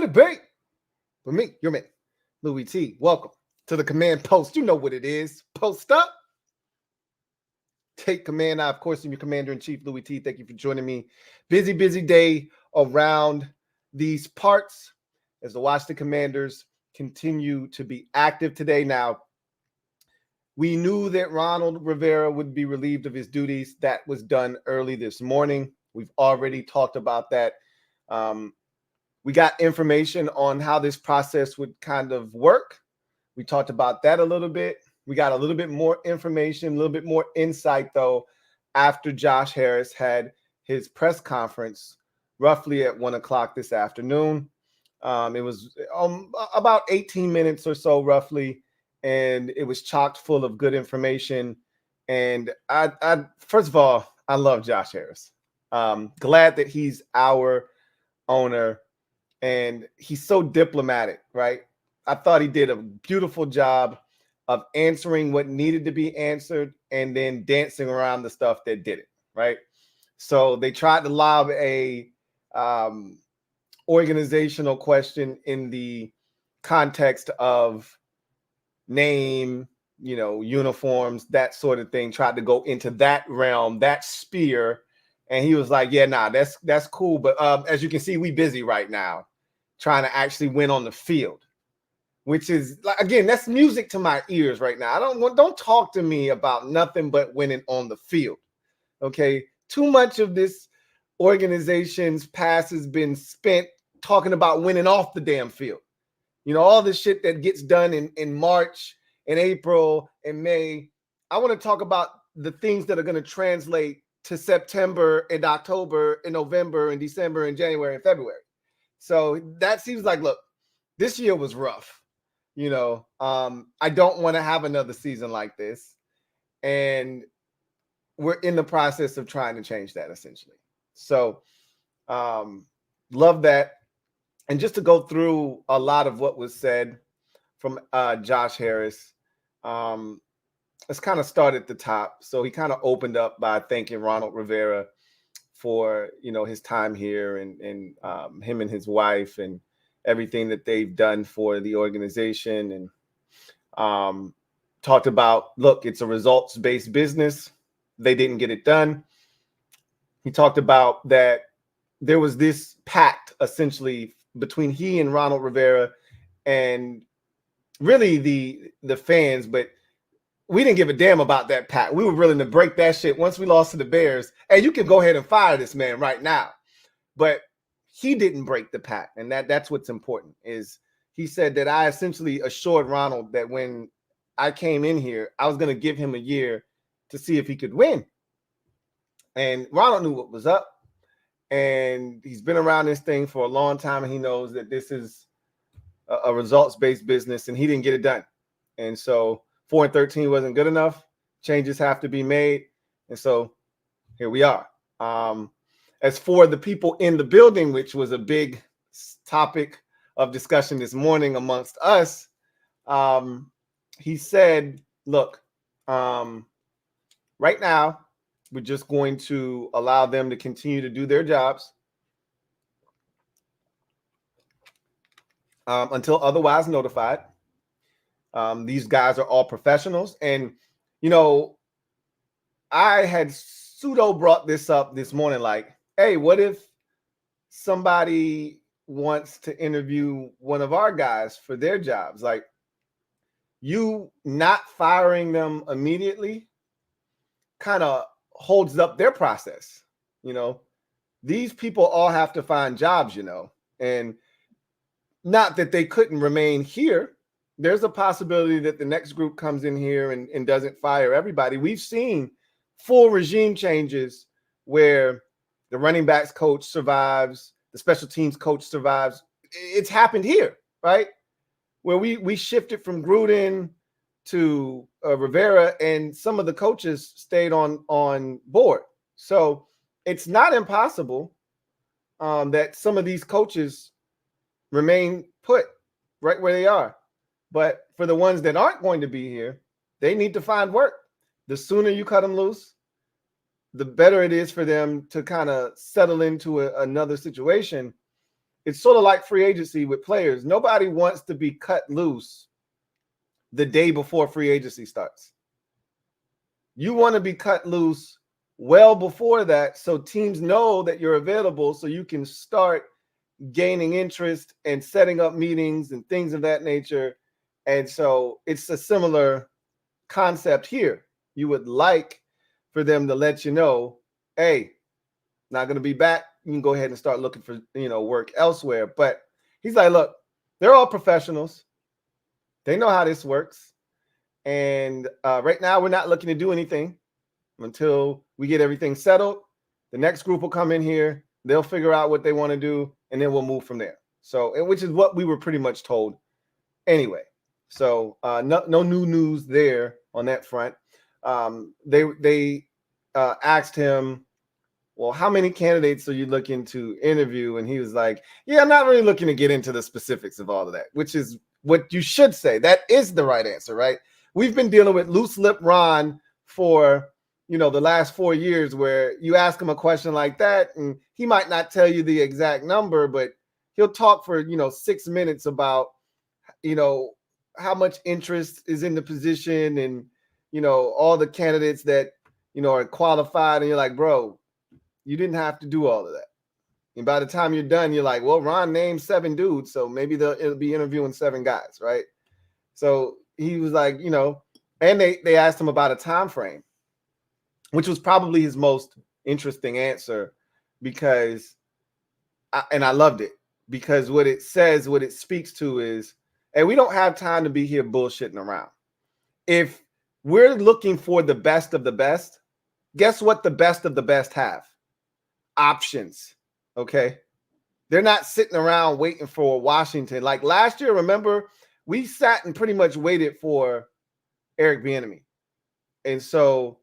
it be? With me, your man, Louie T. Welcome to the command post. You know what it is. Post up. Take command. I, of course, am your commander-in-chief, Louie T. Thank you for joining me. Busy day around these parts as the Washington Commanders continue to be active today. Now, we knew that Ronald Rivera would be relieved of his duties. That was done early this morning. We've already talked about that. We got information on how this process would kind of work. We talked about that a little bit. We got a little bit more information, a little bit more insight, though, after Josh Harris had his press conference roughly at 1 o'clock this afternoon. It was about 18 minutes or so, roughly, and it was chocked full of good information. And I first of all, I love Josh Harris. Glad that he's our owner. And he's so diplomatic, right? I thought he did a beautiful job of answering what needed to be answered and then dancing around the stuff that didn't, right? So they tried to lob a organizational question in the context of name, uniforms, that sort of thing, tried to go into that realm, that sphere. And he was like, yeah, nah, that's cool. But as you can see, we busy right now trying to actually win on the field, which is, like, again, that's music to my ears right now. Don't talk to me about nothing but winning on the field. Okay. Too much of this organization's past has been spent talking about winning off the damn field. All the shit that gets done in March and April and May. I want to talk about the things that are going to translate to September and October and November and December and January and February. So that seems like, look, this year was rough. I don't want to have another season like this. And we're in the process of trying to change that, essentially. So love that. And just to go through a lot of what was said from Josh Harris, let's kind of start at the top. So he kind of opened up by thanking Ronald Rivera for, his time here and him and his wife and everything that they've done for the organization, and talked about, look, it's a results-based business. They didn't get it done. He talked about that there was this pact essentially between he and Ronald Rivera and really the fans, but we didn't give a damn about that pact. We were willing to break that shit once we lost to the Bears. Hey, you can go ahead and fire this man right now. But he didn't break the pact, and that's what's important. Is he said that I essentially assured Ronald that when I came in here, I was going to give him a year to see if he could win. And Ronald knew what was up, and he's been around this thing for a long time, and he knows that this is a results-based business, and he didn't get it done. And so 4-13 wasn't good enough. Changes have to be made. And so here we are. As for the people in the building, which was a big topic of discussion this morning amongst us, he said, look, right now, we're just going to allow them to continue to do their jobs until otherwise notified. These guys are all professionals. And, I had pseudo brought this up this morning, like, hey, what if somebody wants to interview one of our guys for their jobs? Like, you not firing them immediately kind of holds up their process. These people all have to find jobs, and not that they couldn't remain here. There's a possibility that the next group comes in here and doesn't fire everybody. We've seen full regime changes where the running backs coach survives, the special teams coach survives. It's happened here, right? Where we shifted from Gruden to Rivera, and some of the coaches stayed on board. So it's not impossible that some of these coaches remain put right where they are. But for the ones that aren't going to be here, they need to find work. The sooner you cut them loose, the better it is for them to kind of settle into another situation. it's sort of like free agency with players. Nobody wants to be cut loose the day before free agency starts. You want to be cut loose well before that, so teams know that you're available, so you can start gaining interest and setting up meetings and things of that nature. And so it's a similar concept here. You would like for them to let you know, hey, not going to be back. You can go ahead and start looking for, work elsewhere. But he's like, look, they're all professionals. They know how this works. And right now we're not looking to do anything until we get everything settled. The next group will come in here. They'll figure out what they want to do, and then we'll move from there. So, which is what we were pretty much told anyway. So no new news there on that front. They asked him, well, how many candidates are you looking to interview? And he was like, yeah, I'm not really looking to get into the specifics of all of that, which is what you should say. That is the right answer, right? We've been dealing with loose lip Ron for, the last 4 years, where you ask him a question like that and he might not tell you the exact number, but he'll talk for, 6 minutes about, how much interest is in the position and, all the candidates that, are qualified. And you're like, bro, you didn't have to do all of that. And by the time you're done, you're like, well, Ron named 7 dudes, so maybe it'll be interviewing 7 guys, right? So he was like, and they asked him about a time frame, which was probably his most interesting answer, because I loved it, because what it speaks to is, hey, we don't have time to be here bullshitting around. If we're looking for the best of the best, guess what the best of the best have? Options. Okay. They're not sitting around waiting for Washington. Like last year, remember, we sat and pretty much waited for Eric Bieniemy. And so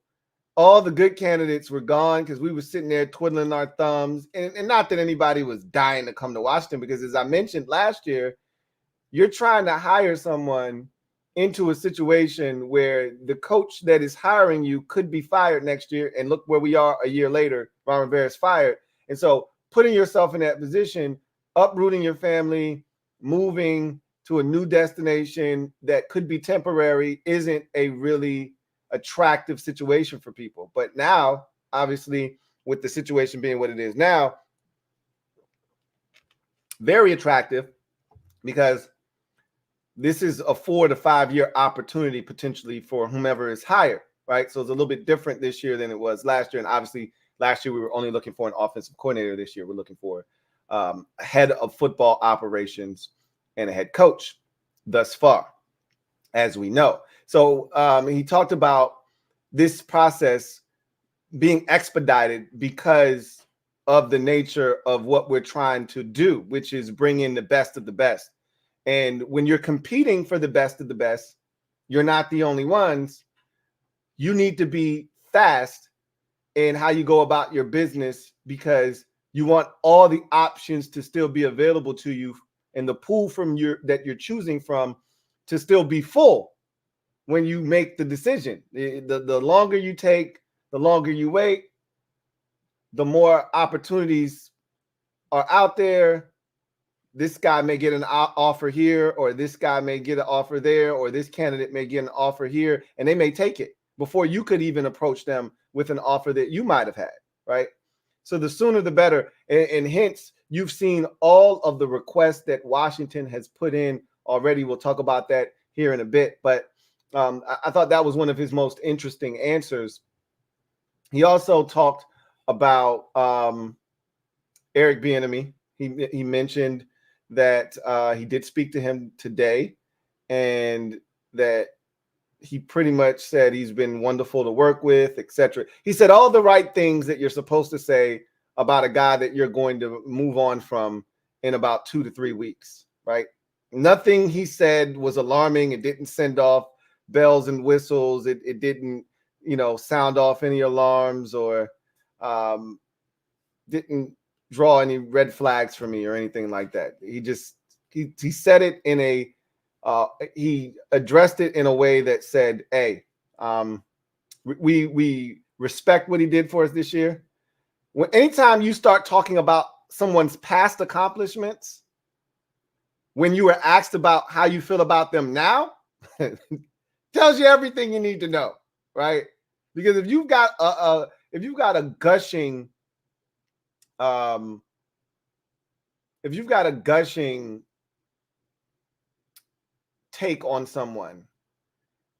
all the good candidates were gone because we were sitting there twiddling our thumbs. And not that anybody was dying to come to Washington, because as I mentioned last year, you're trying to hire someone into a situation where the coach that is hiring you could be fired next year. And look where we are a year later, Ron Rivera is fired. And so putting yourself in that position, uprooting your family, moving to a new destination that could be temporary, isn't a really attractive situation for people. But now, obviously, with the situation being what it is now, very attractive, because this is a 4 to 5 year opportunity potentially for whomever is hired, right? So it's a little bit different this year than it was last year. And obviously last year we were only looking for an offensive coordinator. This year we're looking for a head of football operations and a head coach thus far, as we know. So he talked about this process being expedited because of the nature of what we're trying to do, which is bring in the best of the best. And when you're competing for the best of the best, you're not the only ones. You need to be fast in how you go about your business, because you want all the options to still be available to you, and the pool that you're choosing from to still be full when you make the decision. The longer you take, the longer you wait, the more opportunities are out there. This guy may get an offer here, or this guy may get an offer there, or this candidate may get an offer here, and they may take it before you could even approach them with an offer that you might have had, right? So the sooner the better. And hence, you've seen all of the requests that Washington has put in already. We'll talk about that here in a bit. But I thought that was one of his most interesting answers. He also talked about Eric Bieniemy. He mentioned that he did speak to him today, and that he pretty much said he's been wonderful to work with, etc. He said all the right things that you're supposed to say about a guy that you're going to move on from in about 2 to 3 weeks, right? Nothing he said was alarming. It didn't send off bells and whistles. It didn't, sound off any alarms, or didn't draw any red flags for me or anything like that. He said it in a he addressed it in a way that said, hey, we respect what he did for us this year. Anytime you start talking about someone's past accomplishments, when you were asked about how you feel about them now, tells you everything you need to know, right? Because if you've got a gushing take on someone,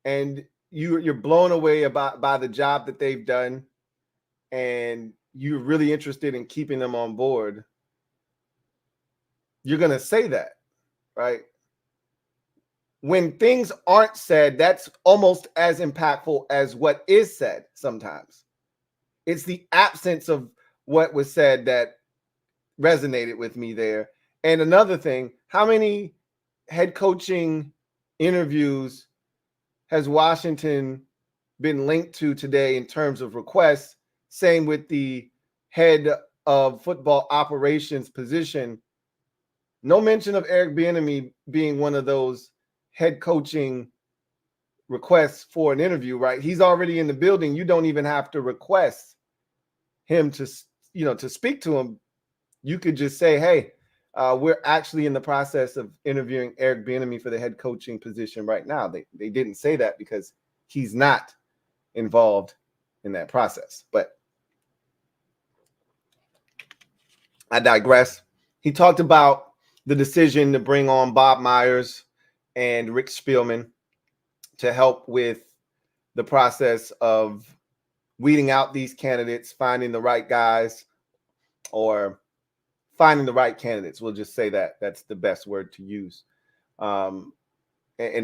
and you're blown away by the job that they've done, and you're really interested in keeping them on board, you're going to say that, right? When things aren't said, that's almost as impactful as what is said sometimes. It's the absence of what was said that resonated with me there. And another thing, how many head coaching interviews has Washington been linked to today in terms of requests? Same with the head of football operations position. No mention of Eric Bieniemy being one of those head coaching requests for an interview, right? He's already in the building. You don't even have to request him to speak to him. You could just say, hey, we're actually in the process of interviewing Eric Bieniemy for the head coaching position right now. They didn't say that because he's not involved in that process. But I digress. He talked about the decision to bring on Bob Myers and Rick Spielman to help with the process of weeding out these candidates, finding the right guys, or finding the right candidates. We'll just say that that's the best word to use, and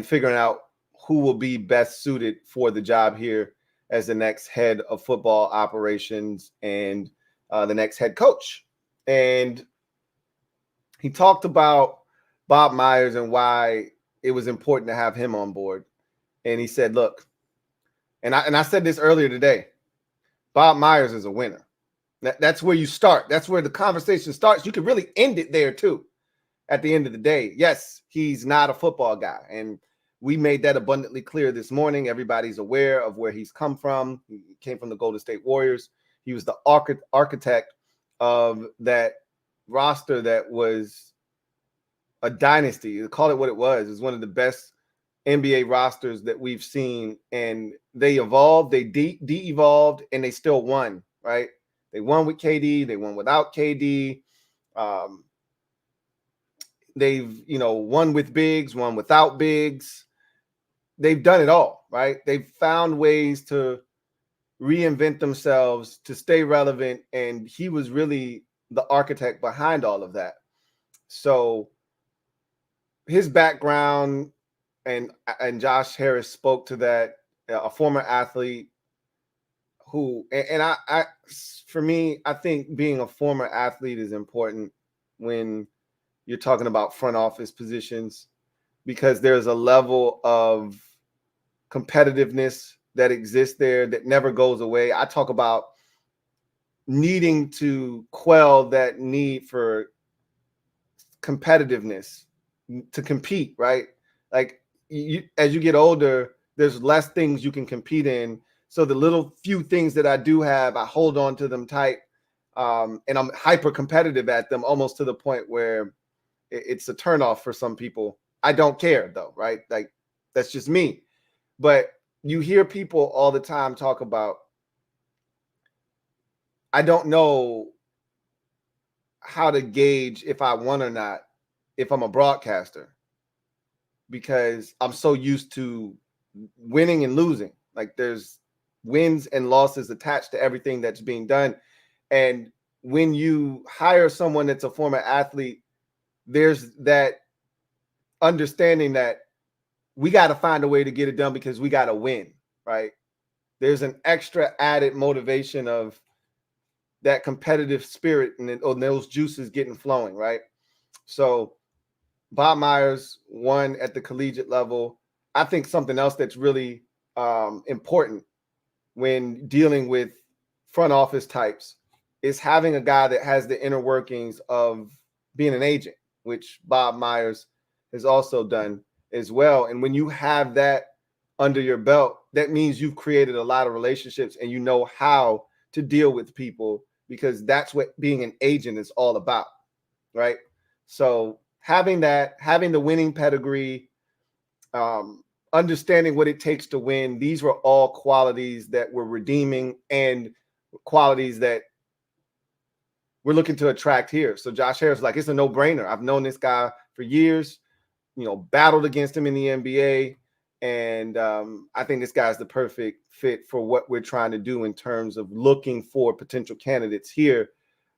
figuring out who will be best suited for the job here as the next head of football operations and the next head coach. And he talked about Bob Myers and why it was important to have him on board. And he said, look, and I said this earlier today, Bob Myers is a winner. That's where you start. That's where the conversation starts. You can really end it there too. At the end of the day, yes, he's not a football guy. And we made that abundantly clear this morning. Everybody's aware of where he's come from. He came from the Golden State Warriors. He was the architect of that roster that was a dynasty. Call it what it was. It was one of the best NBA rosters that we've seen. And they evolved, they de-evolved, and they still won, right? They won with KD. They won without KD. They've, won with bigs, won without bigs. They've done it all, right? They've found ways to reinvent themselves, to stay relevant. And he was really the architect behind all of that. So his background, and Josh Harris spoke to that, a former athlete who, and I, for me, I think being a former athlete is important when you're talking about front office positions, because there's a level of competitiveness that exists there that never goes away. I talk about needing to quell that need for competitiveness to compete, right? Like as you get older, there's less things you can compete in. So the little few things that I do have, I hold on to them tight. And I'm hyper competitive at them, almost to the point where it's a turnoff for some people. I don't care though, right? Like that's just me. But you hear people all the time talk about, I don't know how to gauge if I won or not if I'm a broadcaster, because I'm so used to winning and losing. Like there's wins and losses attached to everything that's being done. And when you hire someone that's a former athlete, there's that understanding that we got to find a way to get it done because we got to win, right? There's an extra added motivation of that competitive spirit and those juices getting flowing, right? So Bob Myers won at the collegiate level. I think something else that's really important when dealing with front office types is having a guy that has the inner workings of being an agent, which Bob Myers has also done as well. And when you have that under your belt, that means you've created a lot of relationships and you know how to deal with people because that's what being an agent is all about, right? So having the winning pedigree, understanding what it takes to win, these were all qualities that were redeeming and qualities that we're looking to attract here. So Josh Harris, like, it's a no-brainer. I've known this guy for years, battled against him in the NBA. And I think this guy's the perfect fit for what we're trying to do in terms of looking for potential candidates here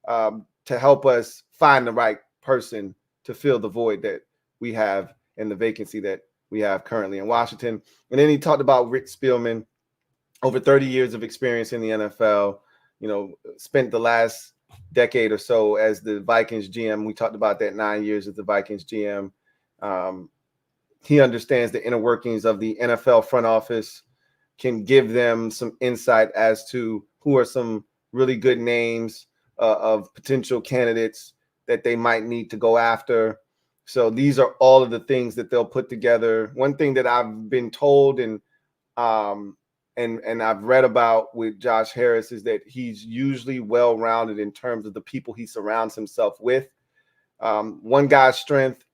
to help us find the right person to fill the void that we have and the vacancy that we have currently in Washington. And then he talked about Rick Spielman, over 30 years of experience in the NFL, spent the last decade or so as the Vikings GM. We talked about that 9 years as the Vikings GM. He understands the inner workings of the NFL front office, can give them some insight as to who are some really good names of potential candidates that they might need to go after. So these are all of the things that they'll put together. One thing that I've been told and I've read about with Josh Harris is that he's usually well-rounded in terms of the people he surrounds himself with. One guy's strength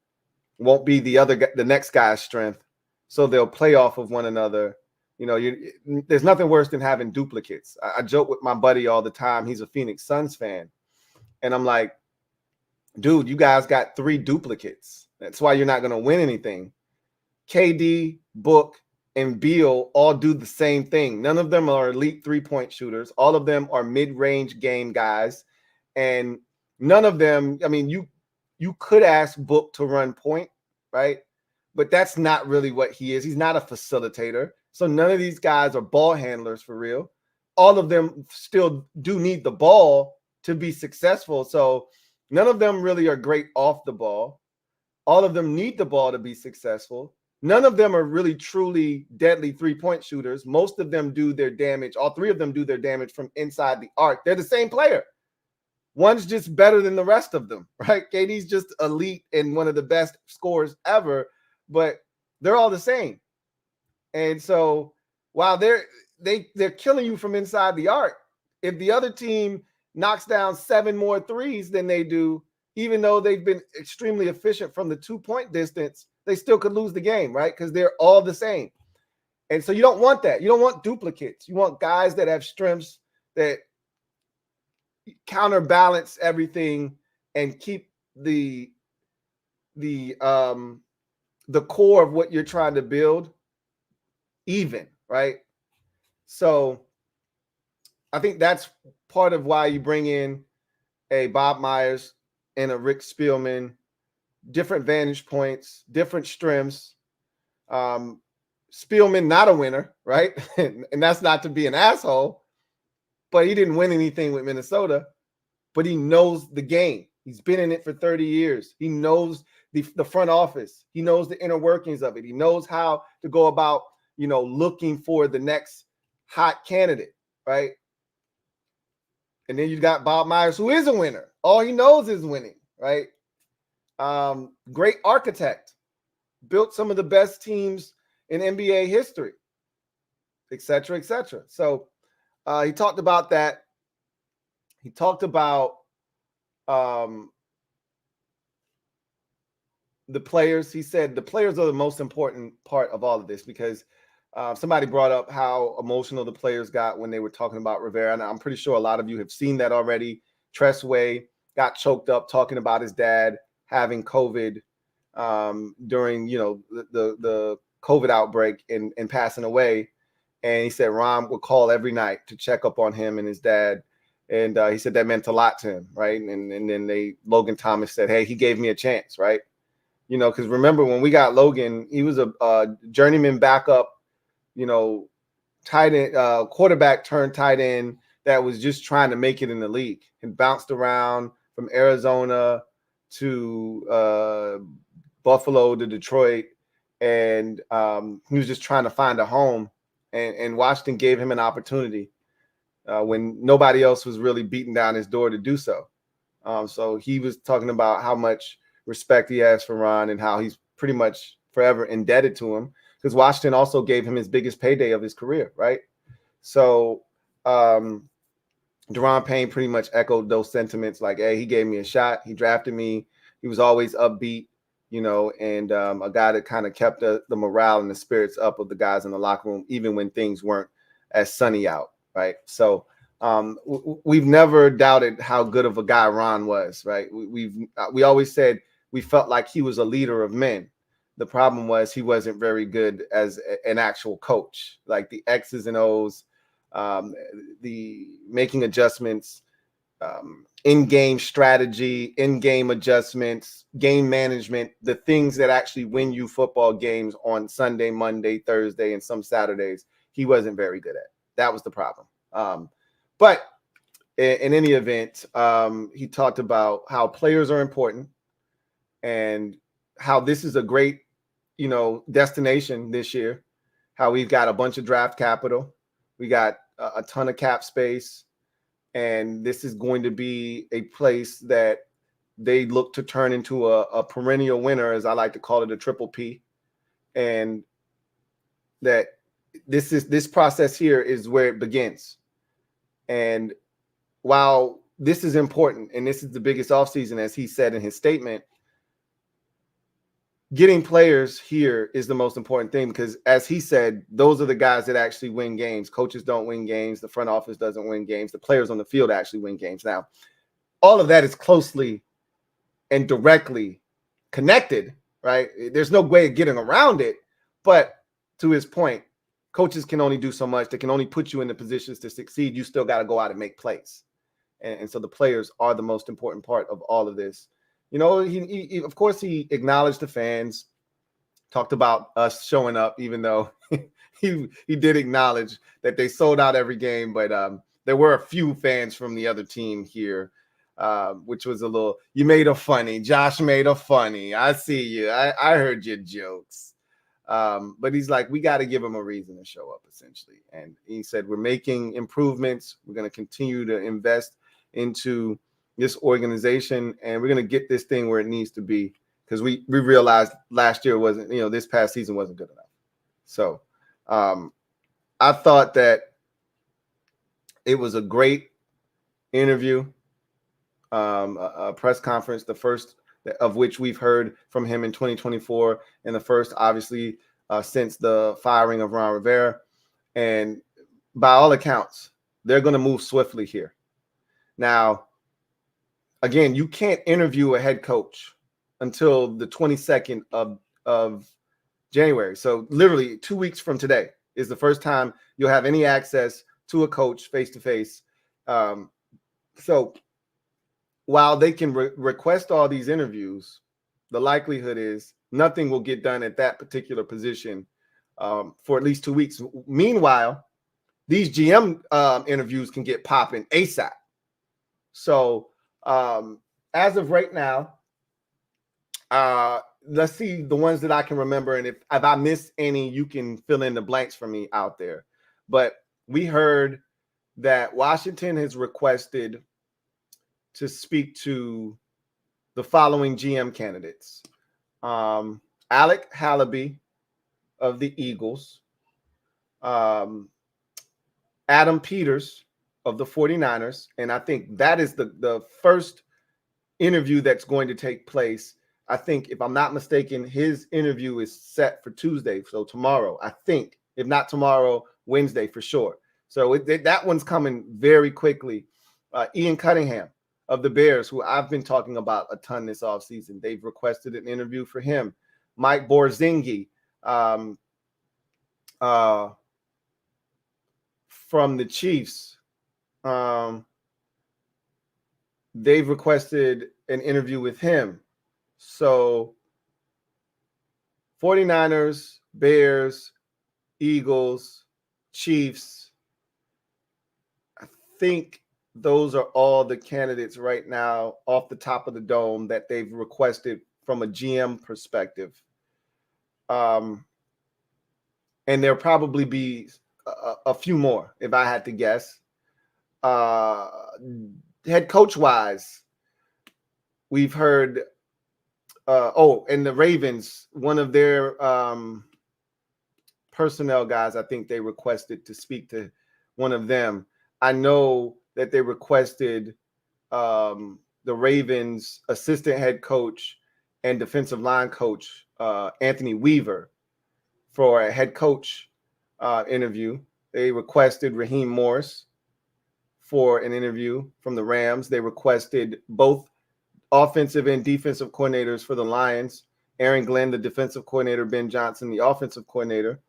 won't be the next guy's strength, so they'll play off of one another. There's nothing worse than having duplicates. I joke with my buddy all the time. He's a Phoenix Suns fan, and I'm like, dude, you guys got 3 duplicates. That's why you're not going to win anything. KD, Book, and Beal all do the same thing. None of them are elite 3-point shooters. All of them are mid-range game guys, and none of them, you could ask Book to run point, right? But that's not really what he is. He's not a facilitator. So none of these guys are ball handlers for real. All of them still do need the ball to be successful. So none of them really are great off the ball. All of them need the ball to be successful. None of them are really truly deadly 3-point shooters. Most of them do their damage. All 3 of them do their damage from inside the arc. They're the same player. One's just better than the rest of them, right? KD's just elite and one of the best scorers ever, but they're all the same. And so while they're killing you from inside the arc, if the other team knocks down 7 more threes than they do, even though they've been extremely efficient from the 2-point distance, they still could lose the game, right? Because they're all the same. And so you don't want that. You don't want duplicates. You want guys that have strengths that counterbalance everything and keep the core of what you're trying to build even, right? So I think that's part of why you bring in a Bob Myers and a Rick Spielman, different vantage points, different strengths. Spielman, not a winner, right? And that's not to be an asshole, but he didn't win anything with Minnesota, but he knows the game. He's been in it for 30 years. He knows the front office. He knows the inner workings of it. He knows how to go about, looking for the next hot candidate, right? And then you got Bob Myers, who is a winner. All he knows is winning, right? Great architect, built some of the best teams in NBA history, et cetera, et cetera. So he talked about that. He talked about the players. He said the players are the most important part of all of this because somebody brought up how emotional the players got when they were talking about Rivera. And I'm pretty sure a lot of you have seen that already. Tressway got choked up talking about his dad having COVID during, the COVID outbreak and passing away. And he said Ron would call every night to check up on him and his dad. And he said that meant a lot to him, right? And then Logan Thomas said, hey, he gave me a chance, right? Because remember when we got Logan, he was a journeyman backup, tight end, quarterback turned tight end that was just trying to make it in the league and bounced around from Arizona to Buffalo to Detroit. And he was just trying to find a home. And Washington gave him an opportunity when nobody else was really beating down his door to do so. So he was talking about how much respect he has for Ron and how he's pretty much forever indebted to him because Washington also gave him his biggest payday of his career, right? So Deron Payne pretty much echoed those sentiments. Like, hey, he gave me a shot. He drafted me. He was always upbeat, you know, and a guy that kind of kept the morale and the spirits up of the guys in the locker room, even when things weren't as sunny out, right? So we've never doubted how good of a guy Ron was, right? We always said we felt like he was a leader of men. The problem was he wasn't very good as an actual coach, like the X's and O's, the making adjustments, in-game strategy, in-game adjustments, game management, the things that actually win you football games on Sunday, Monday, Thursday, and some Saturdays, he wasn't very good at. That was the problem. But in any event, he talked about how players are important and how this is a great, you know, destination this year, how we've got a bunch of draft capital. We got a ton of cap space. And this is going to be a place that they look to turn into a perennial winner, as I like to call it, a triple P. And that this process here is where it begins. And while this is important, and this is the biggest offseason, as he said in his statement, getting players here is the most important thing, because as he said, those are the guys that actually win games. Coaches don't win games. The front office doesn't win games. The players on the field actually win games. Now, all of that is closely and directly connected, right? There's no way of getting around it. But to his point, coaches can only do so much. They can only put you in the positions to succeed. You still got to go out and make plays. And so the players are the most important part of all of this. You know, he of course, he acknowledged the fans, talked about us showing up, even though he did acknowledge that they sold out every game. But there were a few fans from the other team here, which was a little, you made a funny. Josh made a funny. I see you. I heard your jokes. But he's like, we got to give him a reason to show up, essentially. And he said, we're making improvements. We're going to continue to invest into this organization, and we're going to get this thing where it needs to be, because we realized last year wasn't, you know, this past season wasn't good enough. So I thought that it was a great interview, a press conference, the first of which we've heard from him in 2024, and the first, obviously, since the firing of Ron Rivera. And by all accounts, they're going to move swiftly here. Now, again, you can't interview a head coach until the 22nd of January. So literally 2 weeks from today is the first time you'll have any access to a coach face-to-face. So while they can request all these interviews, the likelihood is nothing will get done at that particular position for at least 2 weeks. Meanwhile, these GM interviews can get popping ASAP. So as of right now, let's see the ones that I can remember. And if I miss any, you can fill in the blanks for me out there. But we heard that Washington has requested to speak to the following GM candidates. Alec Hallaby of the Eagles, Adam Peters of the 49ers. And I think that is the first interview that's going to take place. I think, if I'm not mistaken, his interview is set for Tuesday. So tomorrow, I think, if not tomorrow, Wednesday for sure. So that one's coming very quickly. Ian Cunningham of the Bears, who I've been talking about a ton this offseason. They've requested an interview for him. Mike Borzingi from the Chiefs. They've requested an interview with him. So 49ers, Bears, Eagles, Chiefs. I think those are all the candidates right now off the top of the dome that they've requested from a GM perspective. And there'll probably be a few more if I had to guess. Head coach wise, we've heard and the Ravens, one of their personnel guys, I think they requested to speak to one of them. I know that they requested the Ravens assistant head coach and defensive line coach, Anthony Weaver, for a head coach interview. They requested Raheem Morris for an interview from the Rams. They requested both offensive and defensive coordinators for the Lions, Aaron Glenn, the defensive coordinator, Ben Johnson, the offensive coordinator,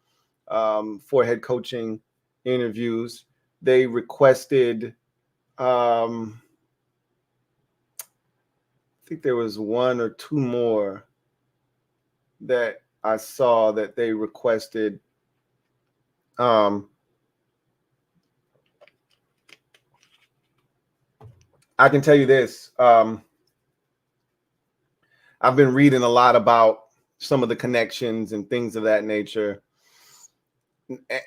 for head coaching interviews. They requested, I think there was one or two more that I saw that they requested. I can tell you this. I've been reading a lot about some of the connections and things of that nature.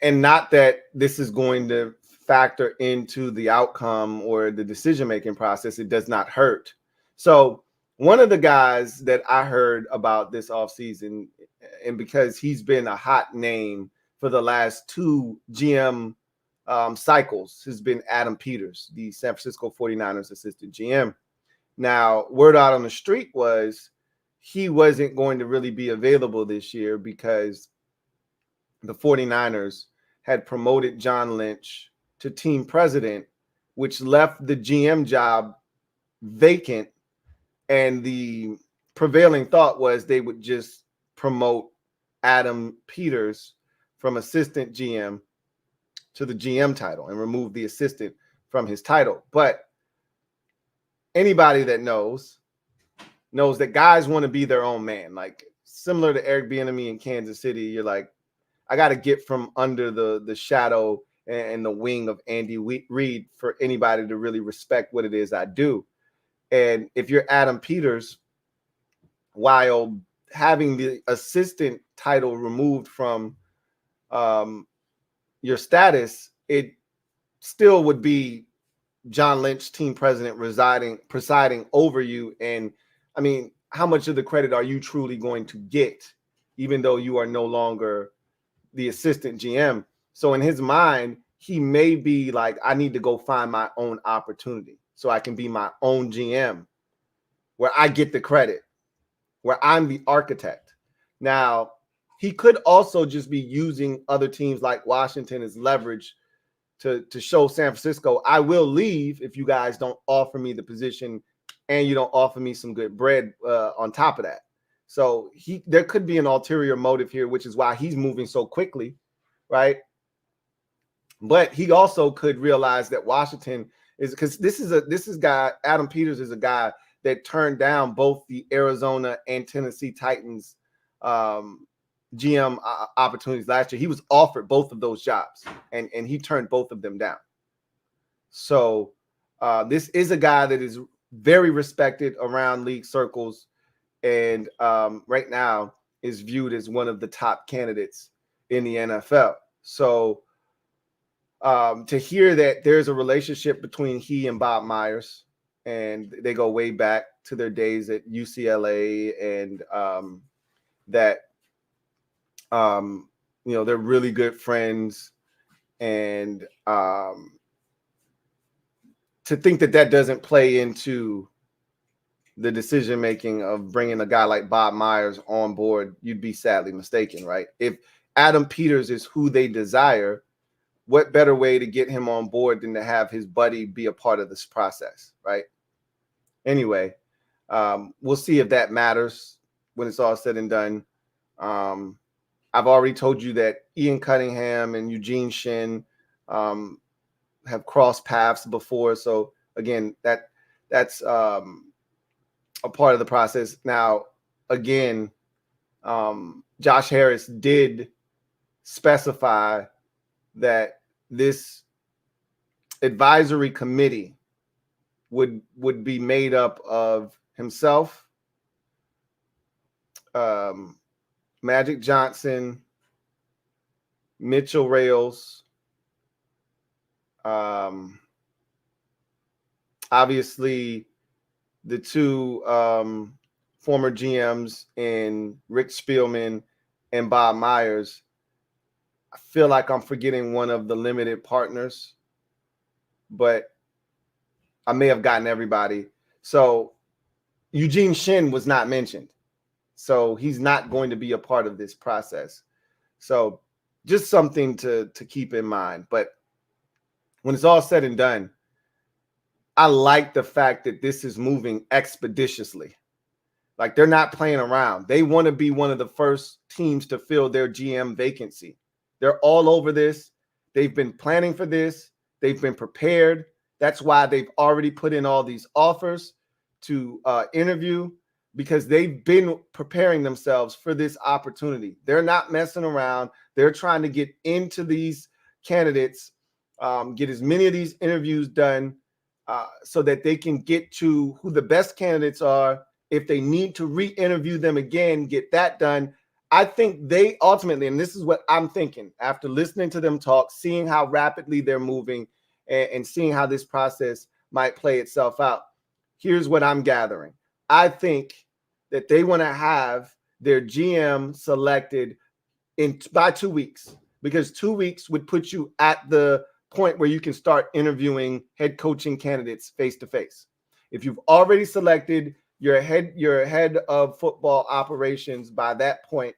And not that this is going to factor into the outcome or the decision-making process. It does not hurt. So one of the guys that I heard about this offseason, and because he's been a hot name for the last two GM cycles, has been Adam Peters, the San Francisco 49ers assistant GM. Now, word out on the street was he wasn't going to really be available this year because the 49ers had promoted John Lynch to team president, which left the GM job vacant. And the prevailing thought was they would just promote Adam Peters from assistant GM to the GM title and remove the assistant from his title. But anybody that knows that guys want to be their own man. Like similar to Eric Bieniemy in Kansas City, you're like, I got to get from under the shadow and the wing of Andy Reid for anybody to really respect what it is I do. And if you're Adam Peters, while having the assistant title removed from your status, it still would be John Lynch, team president, presiding over you. And I mean, how much of the credit are you truly going to get, even though you are no longer the assistant GM? So in his mind, he may be like, I need to go find my own opportunity so I can be my own GM, where I get the credit, where I'm the architect. Now, he could also just be using other teams like Washington as leverage to show San Francisco, I will leave if you guys don't offer me the position and you don't offer me some good bread on top of that. So there could be an ulterior motive here, which is why he's moving so quickly, right? But he also could realize that Washington is, because Adam Peters is a guy that turned down both the Arizona and Tennessee Titans GM opportunities last year. He was offered both of those jobs, and he turned both of them down. So this is a guy that is very respected around league circles, and right now is viewed as one of the top candidates in the NFL. So to hear that there's a relationship between he and Bob Myers, and they go way back to their days at UCLA, and that they're really good friends, and to think that doesn't play into the decision making of bringing a guy like Bob Myers on board, you'd be sadly mistaken, right? If Adam Peters is who they desire, what better way to get him on board than to have his buddy be a part of this process, right? Anyway, we'll see if that matters when it's all said and done. I've already told you that Ian Cunningham and Eugene Shin have crossed paths before. So again, that's a part of the process. Now, again, Josh Harris did specify that this advisory committee would be made up of himself, Magic Johnson, Mitchell Rales, obviously the two former GMs in Rick Spielman and Bob Myers. I feel like I'm forgetting one of the limited partners, but I may have gotten everybody. So Eugene Shin was not mentioned. So he's not going to be a part of this process. So just something to keep in mind. But when it's all said and done, I like the fact that this is moving expeditiously. Like, they're not playing around. They want to be one of the first teams to fill their GM vacancy. They're all over this. They've been planning for this. They've been prepared. That's why they've already put in all these offers to interview, because they've been preparing themselves for this opportunity. They're not messing around. They're trying to get into these candidates, get as many of these interviews done so that they can get to who the best candidates are. If they need to re-interview them again, get that done. I think they ultimately, and this is what I'm thinking, after listening to them talk, seeing how rapidly they're moving, and seeing how this process might play itself out, here's what I'm gathering. I think that they want to have their GM selected by 2 weeks, because 2 weeks would put you at the point where you can start interviewing head coaching candidates face to face. If you've already selected your head of football operations by that point,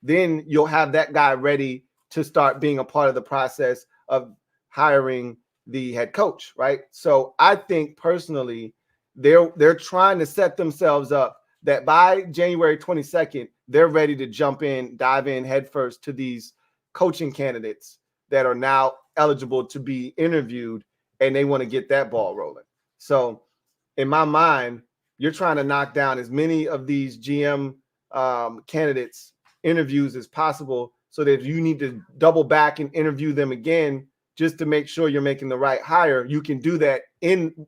then you'll have that guy ready to start being a part of the process of hiring the head coach, right? So I think personally, they're trying to set themselves up that by January 22nd, they're ready to dive in headfirst to these coaching candidates that are now eligible to be interviewed, and they want to get that ball rolling. So in my mind, you're trying to knock down as many of these GM candidates interviews as possible, so that if you need to double back and interview them again just to make sure you're making the right hire, you can do that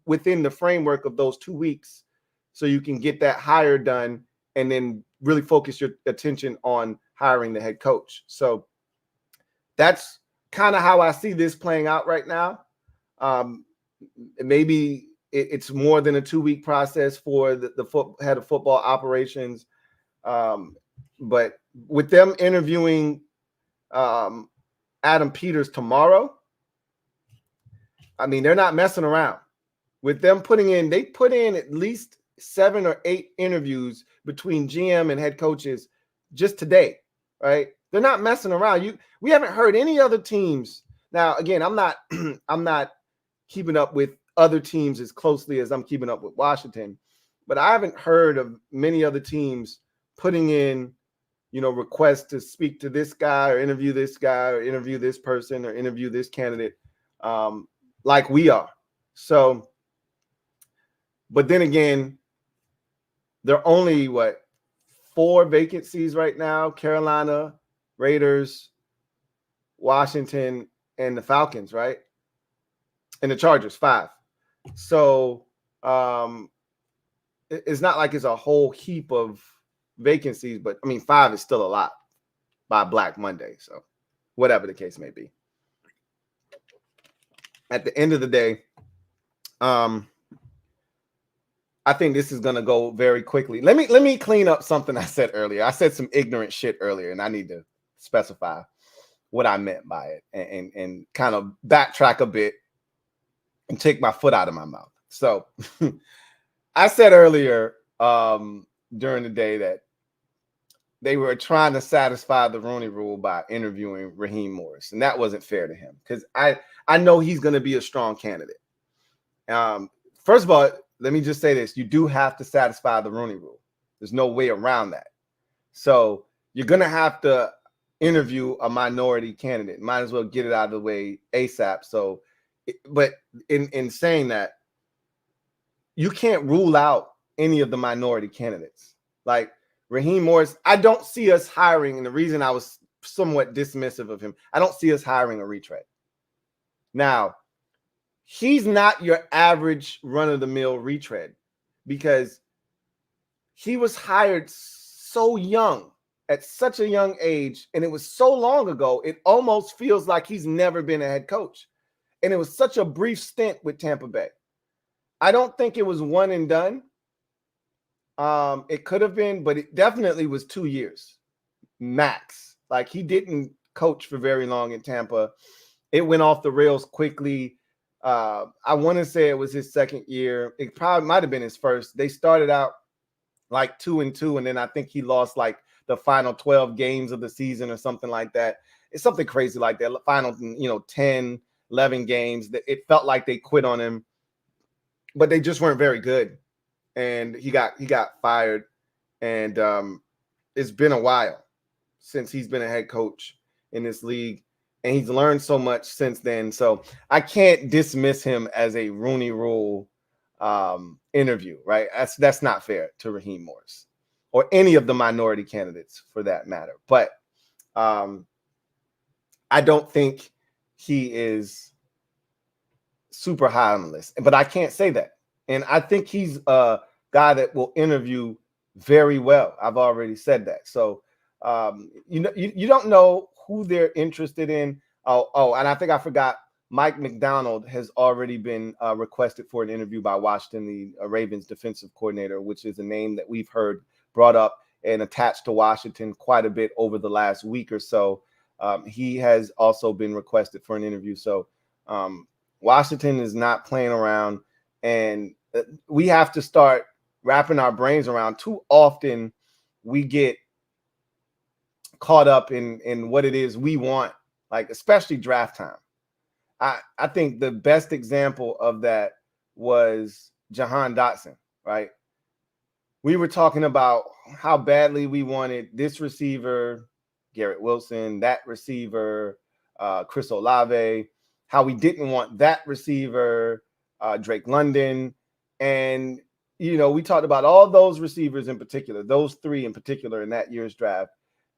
within the framework of those 2 weeks, so you can get that hire done and then really focus your attention on hiring the head coach. So that's kind of how I see this playing out right now. Maybe it's more than a 2-week process for the head of football operations. But with them interviewing Adam Peters tomorrow, I mean, they're not messing around. With them they put in at least 7 or 8 interviews between GM and head coaches just today, right? They're not messing around. We haven't heard any other teams. Now, again, I'm not keeping up with other teams as closely as I'm keeping up with Washington, but I haven't heard of many other teams putting in, requests to speak to this guy or interview this guy or interview this person or interview this candidate like we are. So, but then again, there are only 4 vacancies right now: Carolina, Raiders, Washington, and the Falcons, right? And the Chargers, 5. So it's not like it's a whole heap of vacancies, but I mean, 5 is still a lot by Black Monday. So whatever the case may be, at the end of the day, I think this is going to go very quickly. Let me clean up something I said earlier. I said some ignorant shit earlier, and I need to specify what I meant by it, and kind of backtrack a bit and take my foot out of my mouth. So I said earlier during the day that they were trying to satisfy the Rooney Rule by interviewing Raheem Morris, and that wasn't fair to him, because I know he's going to be a strong candidate. First of all, let me just say this: you do have to satisfy the Rooney Rule. There's no way around that. So you're going to have to interview a minority candidate. Might as well get it out of the way ASAP. So, but in saying that, you can't rule out any of the minority candidates. Like Raheem Morris, I don't see us hiring, and the reason I was somewhat dismissive of him, I don't see us hiring a retread. Now, he's not your average run-of-the-mill retread, because he was hired so young, at such a young age, and it was so long ago, it almost feels like he's never been a head coach. And it was such a brief stint with Tampa Bay. I don't think it was one and done. It could have been, but it definitely was 2 years max. Like, he didn't coach for very long in Tampa. It went off the rails quickly. I want to say it was his second year. It probably might have been his first. They started out like 2-2, and then I think he lost like the final 12 games of the season or something like that. It's something crazy like that. Final, 10, 11 games. It felt like they quit on him, but they just weren't very good. And he got fired. And it's been a while since he's been a head coach in this league, and he's learned so much since then. So I can't dismiss him as a Rooney Rule interview, right? That's not fair to Raheem Morris or any of the minority candidates for that matter. But I don't think he is super high on the list, but I can't say that. And I think he's a guy that will interview very well. I've already said that. So you don't know who they're interested in. Oh, and I think I forgot. Mike McDonald has already been requested for an interview by Washington, the Ravens defensive coordinator, which is a name that we've heard brought up and attached to Washington quite a bit over the last week or so. He has also been requested for an interview. So Washington is not playing around, and we have to start wrapping our brains around. Too often we get caught up in what it is we want, like especially draft time. I think the best example of that was Jahan Dotson, right? We were talking about how badly we wanted this receiver, Garrett Wilson, that receiver, Chris Olave, how we didn't want that receiver, Drake London. And, we talked about all those receivers in particular, those three in particular in that year's draft.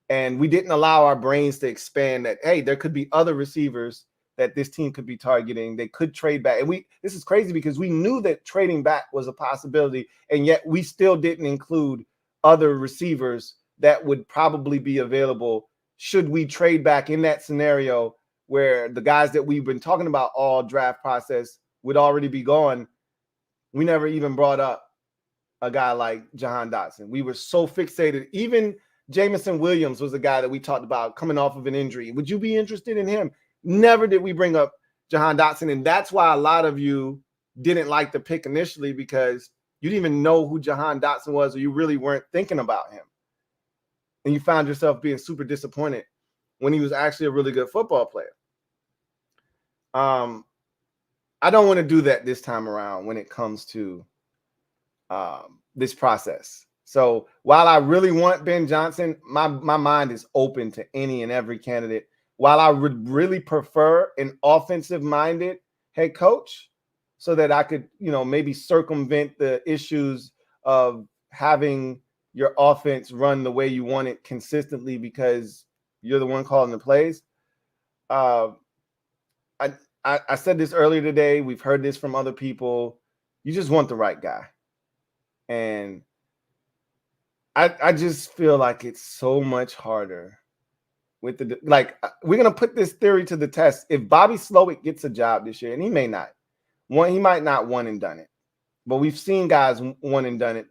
And we didn't allow our brains to expand that, hey, there could be other receivers that this team could be targeting. They could trade back. And this is crazy because we knew that trading back was a possibility, and yet we still didn't include other receivers that would probably be available should we trade back in that scenario where the guys that we've been talking about all draft process would already be gone. We never even brought up a guy like Jahan Dotson. We were so fixated. Even Jameson Williams was a guy that we talked about coming off of an injury. Would you be interested in him? Never did we bring up Jahan Dotson. And that's why a lot of you didn't like the pick initially, because you didn't even know who Jahan Dotson was, or you really weren't thinking about him. And you found yourself being super disappointed when he was actually a really good football player. I don't want to do that this time around when it comes to this process. So while I really want Ben Johnson, my mind is open to any and every candidate. While I would really prefer an offensive-minded head coach so that I could, maybe circumvent the issues of having your offense run the way you want it consistently because you're the one calling the plays. I said this earlier today. We've heard this from other people. You just want the right guy. And I just feel like it's so much harder with we're going to put this theory to the test. If Bobby Slowick gets a job this year, and he may not, he might not one and done it, but we've seen guys one and done it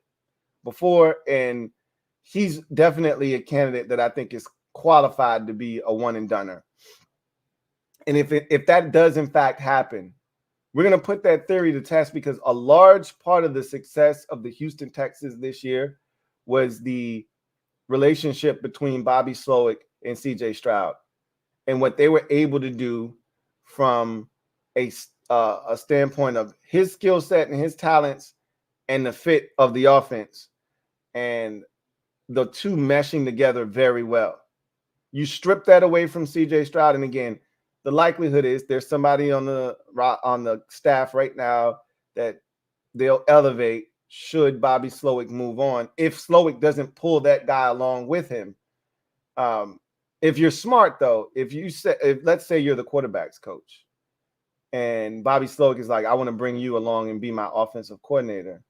before, and he's definitely a candidate that I think is qualified to be a one and doneer. And if that does in fact happen, we're going to put that theory to test, because a large part of the success of the Houston Texans this year was the relationship between Bobby Slowick and CJ Stroud, and what they were able to do from a standpoint of his skill set and his talents and the fit of the offense, and the two meshing together very well. You strip that away from CJ Stroud, and again, the likelihood is there's somebody on the staff right now that they'll elevate should Bobby Slowick move on, if Slowick doesn't pull that guy along with him. If you're smart, though, if let's say you're the quarterback's coach and Bobby Slowick is like, I want to bring you along and be my offensive coordinator,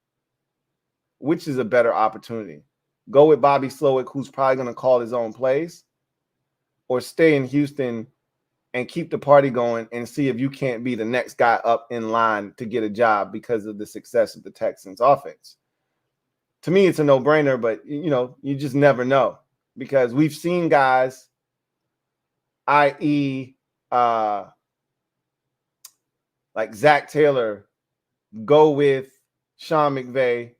which is a better opportunity? Go with Bobby Slowick, who's probably going to call his own plays, or stay in Houston and keep the party going and see if you can't be the next guy up in line to get a job because of the success of the Texans offense. To me, it's a no-brainer, but you just never know, because we've seen guys, i.e. like Zach Taylor, go with Sean McVay,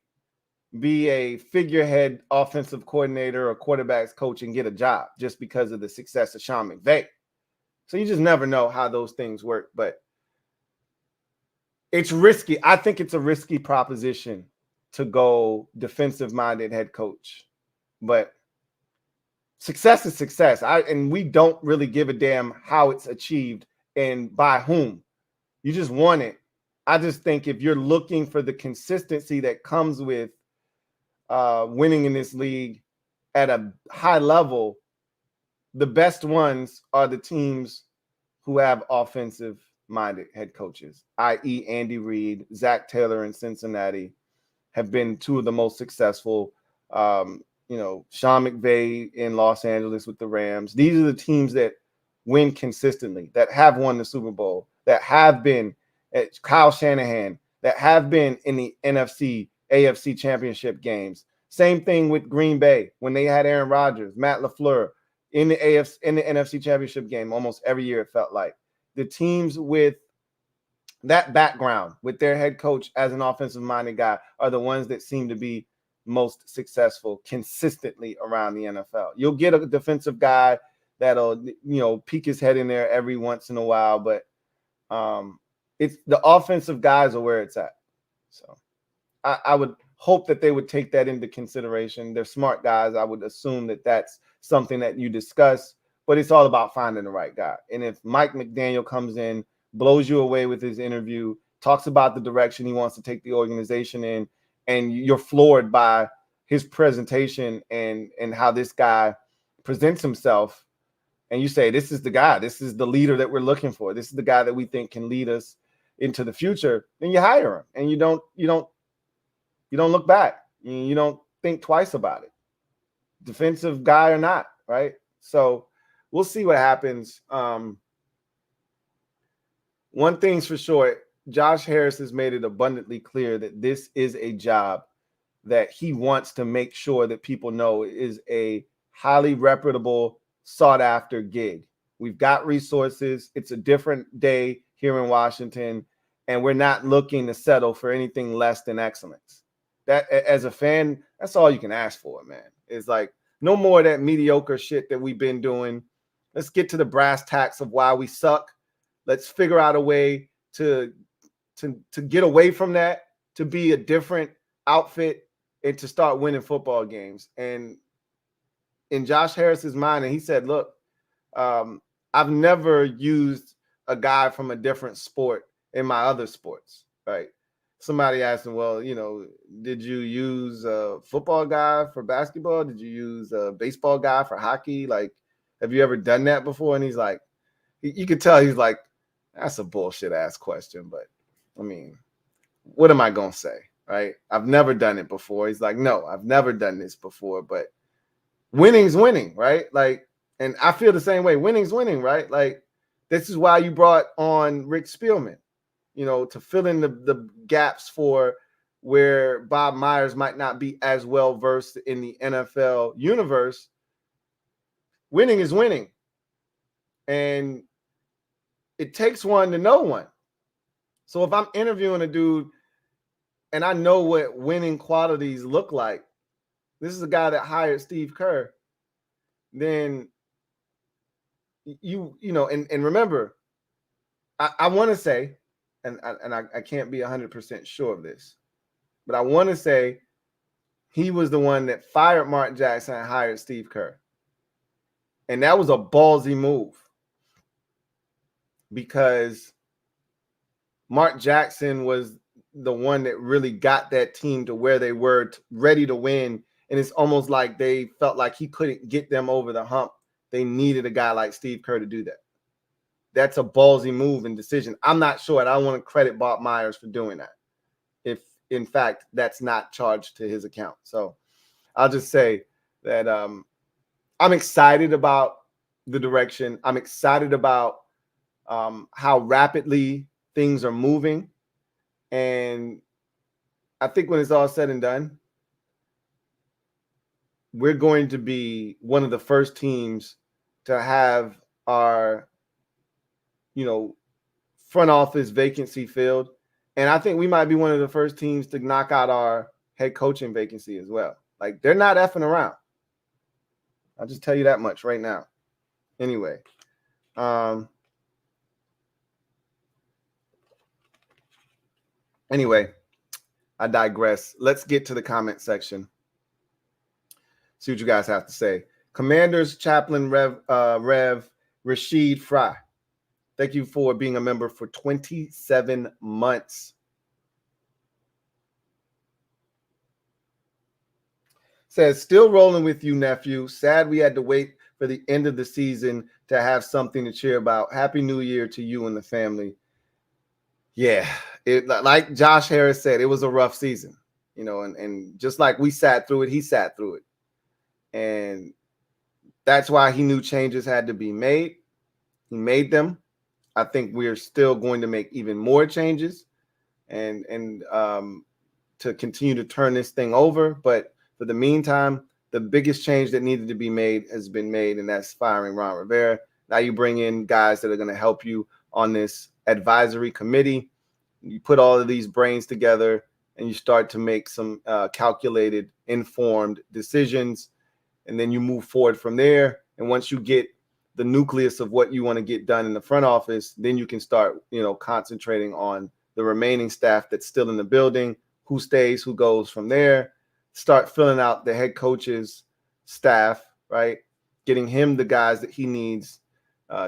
be a figurehead offensive coordinator or quarterbacks coach and get a job just because of the success of Sean McVay. So you just never know how those things work, but it's risky. I think it's a risky proposition to go defensive-minded head coach, but success is success. And we don't really give a damn how it's achieved and by whom. You just want it. I just think if you're looking for the consistency that comes with winning in this league at a high level, the best ones are the teams who have offensive-minded head coaches, i.e. Andy Reid, Zach Taylor in Cincinnati have been two of the most successful. Sean McVay in Los Angeles with the Rams. These are the teams that win consistently, that have won the Super Bowl, that have been at Kyle Shanahan, that have been in the NFC, AFC championship games. Same thing with Green Bay when they had Aaron Rodgers, Matt LaFleur in the NFC championship game almost every year, it felt like. The teams with that background, with their head coach as an offensive-minded guy, are the ones that seem to be most successful consistently around the NFL. You'll get a defensive guy that'll, peek his head in there every once in a while, but it's the offensive guys are where it's at. So I would hope that they would take that into consideration. They're smart guys. I would assume that that's something that you discuss, but it's all about finding the right guy. And if Mike McDaniel comes in, blows you away with his interview, talks about the direction he wants to take the organization in, and you're floored by his presentation and how this guy presents himself, and you say, this is the guy, this is the leader that we're looking for, this is the guy that we think can lead us into the future, then you hire him, and you don't look back. You don't think twice about it, defensive guy or not, right? So we'll see what happens. One thing's for sure, Josh Harris has made it abundantly clear that this is a job that he wants to make sure that people know is a highly reputable, sought-after gig. We've got resources. It's a different day here in Washington, and we're not looking to settle for anything less than excellence. That, as a fan, that's all you can ask for, man. It's like, no more of that mediocre shit that we've been doing. Let's get to the brass tacks of why we suck. Let's figure out a way to get away from that, to be a different outfit, and to start winning football games. And in Josh Harris's mind, and he said, look, I've never used a guy from a different sport in my other sports, right? Somebody asked him, well, did you use a football guy for basketball? Did you use a baseball guy for hockey? Like, have you ever done that before? And he's like, you could tell he's like, that's a bullshit ass question, but I mean, what am I going to say, right? I've never done it before. He's like, no, I've never done this before, but winning's winning, right? Like, and I feel the same way. Winning's winning, right? Like, this is why you brought on Rick Spielman, to fill in the gaps for where Bob Myers might not be as well versed in the NFL universe. Winning is winning. And it takes one to know one. So if I'm interviewing a dude and I know what winning qualities look like, this is a guy that hired Steve Kerr, then and remember, I want to say, and I can't be 100% sure of this, but I want to say he was the one that fired Mark Jackson and hired Steve Kerr. And that was a ballsy move, because Mark Jackson was the one that really got that team to where they were ready to win. And it's almost like they felt like he couldn't get them over the hump. They needed a guy like Steve Kerr to do that. That's a ballsy move and decision. I'm not sure. And I don't want to credit Bob Myers for doing that, if in fact that's not charged to his account. So I'll just say that I'm excited about the direction. I'm excited about how rapidly things are moving. And I think when it's all said and done, we're going to be one of the first teams to have our, front office vacancy filled. And I think we might be one of the first teams to knock out our head coaching vacancy as well. Like, they're not effing around. I'll just tell you that much right now. Anyway. Anyway, I digress. Let's get to the comment section. See what you guys have to say. Commanders Chaplain Rev Rashid Fry. Thank you for being a member for 27 months. Says, still rolling with you, nephew. Sad we had to wait for the end of the season to have something to cheer about. Happy New Year to you and the family. Yeah, like Josh Harris said, it was a rough season, you know, and just like we sat through it, he sat through it. And that's why he knew changes had to be made. He made them. I think we're still going to make even more changes and to continue to turn this thing over. But for the meantime, the biggest change that needed to be made has been made, and that's firing Ron Rivera. Now you bring in guys that are going to help you on this advisory committee. You put all of these brains together and you start to make some calculated, informed decisions, and then you move forward from there. And once you get the nucleus of what you want to get done in the front office, then you can start, you know, concentrating on the remaining staff that's still in the building, who stays, who goes from there. Start filling out the head coach's staff, right? Getting him the guys that he needs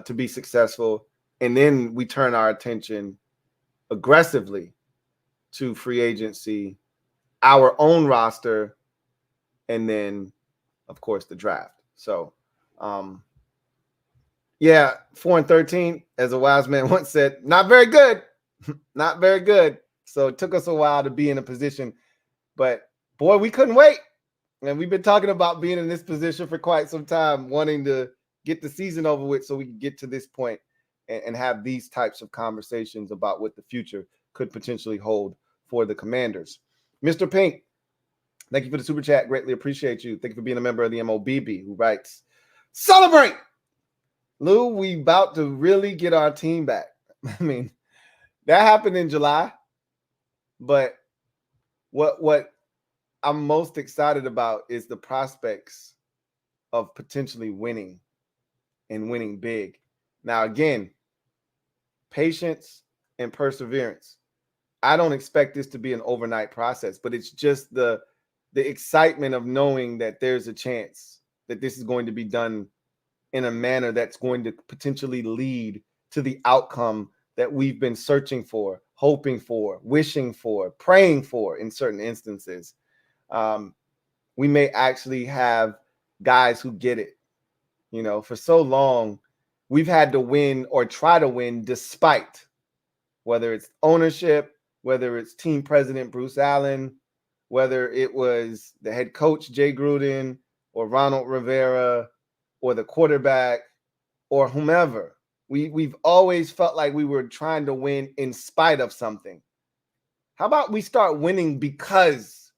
to be successful. And then we turn our attention aggressively to free agency, our own roster, and then, of course, the draft. So, yeah, 4-13, as a wise man once said, not very good. Not very good. So it took us a while to be in a position, but boy, we couldn't wait. And we've been talking about being in this position for quite some time, wanting to get the season over with so we can get to this point and have these types of conversations about what the future could potentially hold for the Commanders. Mr. Pink, thank you for the super chat. Greatly appreciate you. Thank you for being a member of the MOBB, who writes, celebrate! Lou, we about to really get our team back. I mean, that happened in July, but what I'm most excited about is the prospects of potentially winning and winning big. Now, again, patience and perseverance. I don't expect this to be an overnight process, but it's just the excitement of knowing that there's a chance that this is going to be done in a manner that's going to potentially lead to the outcome that we've been searching for, hoping for, wishing for, praying for in certain instances. We may actually have guys who get it. You know, for so long, we've had to win or try to win despite, whether it's ownership, whether it's team president Bruce Allen, whether it was the head coach Jay Gruden or Ronald Rivera or the quarterback or whomever. We've always felt like we were trying to win in spite of something. How about we start winning because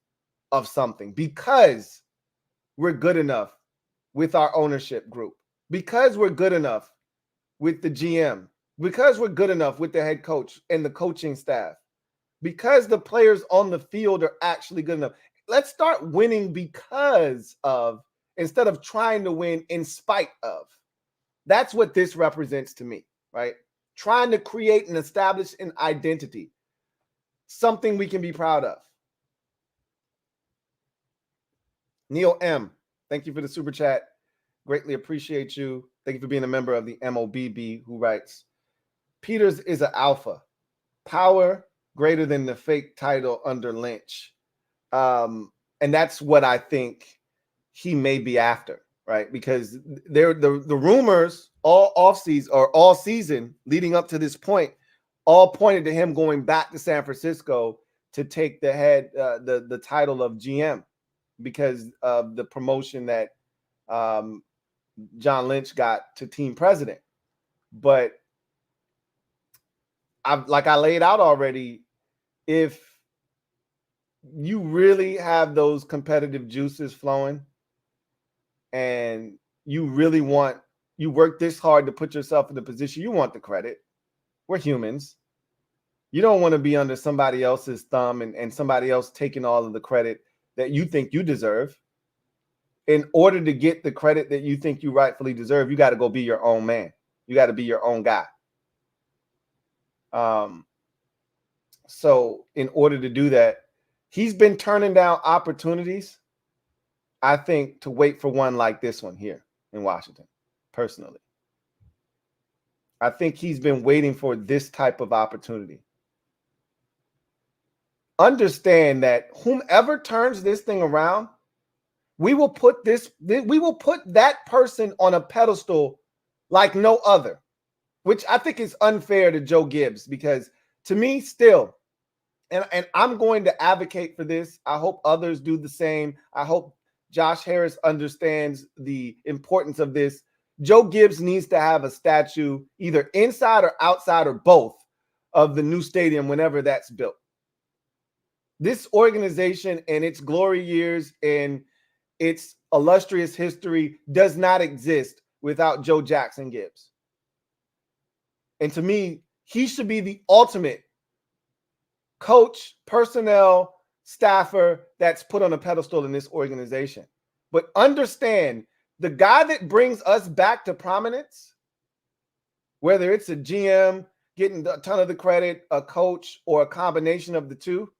of something? Because we're good enough with our ownership group, because we're good enough with the GM, because we're good enough with the head coach and the coaching staff, because the players on the field are actually good enough. Let's start winning because of, instead of trying to win in spite of. That's what this represents to me, right? Trying to create and establish an identity, something we can be proud of. Neil M., thank you for the super chat. Greatly appreciate you. Thank you for being a member of the MOBB, who writes, Peters is an alpha. Power greater than the fake title under Lynch. And that's what I think he may be after, right? Because the rumors all offseason or all season leading up to this point all pointed to him going back to San Francisco to take the title of GM because of the promotion that John Lynch got to team president. But like I laid out already, if you really have those competitive juices flowing and you really you work this hard to put yourself in the position, you want the credit. We're humans. You don't want to be under somebody else's thumb and somebody else taking all of the credit that you think you deserve. In order to get the credit that you think you rightfully deserve, you got to go be your own man. You got to be your own guy. So in order to do that, he's been turning down opportunities, I think, to wait for one like this one here in Washington, personally. I think he's been waiting for this type of opportunity. Understand that whomever turns this thing around, we will put that person on a pedestal like no other, which I think is unfair to Joe Gibbs, because to me still, and I'm going to advocate for this. I hope others do the same. I hope Josh Harris understands the importance of this. Joe Gibbs needs to have a statue either inside or outside or both of the new stadium whenever that's built. This organization and its glory years and its illustrious history does not exist without Joe Jackson Gibbs. And to me, he should be the ultimate coach, personnel, staffer that's put on a pedestal in this organization. But understand, the guy that brings us back to prominence, whether it's a GM getting a ton of the credit, a coach, or a combination of the two,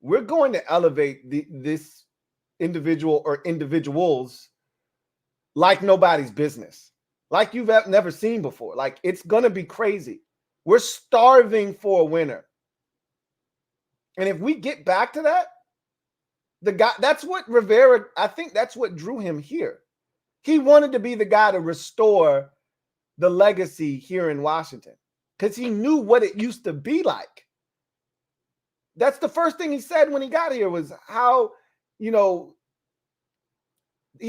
we're going to elevate this individual or individuals like nobody's business, like you've never seen before. Like, it's going to be crazy. We're starving for a winner. And if we get back to that, the guy, that's what Rivera, I think that's what drew him here. He wanted to be the guy to restore the legacy here in Washington because he knew what it used to be like. That's the first thing he said when he got here was how, he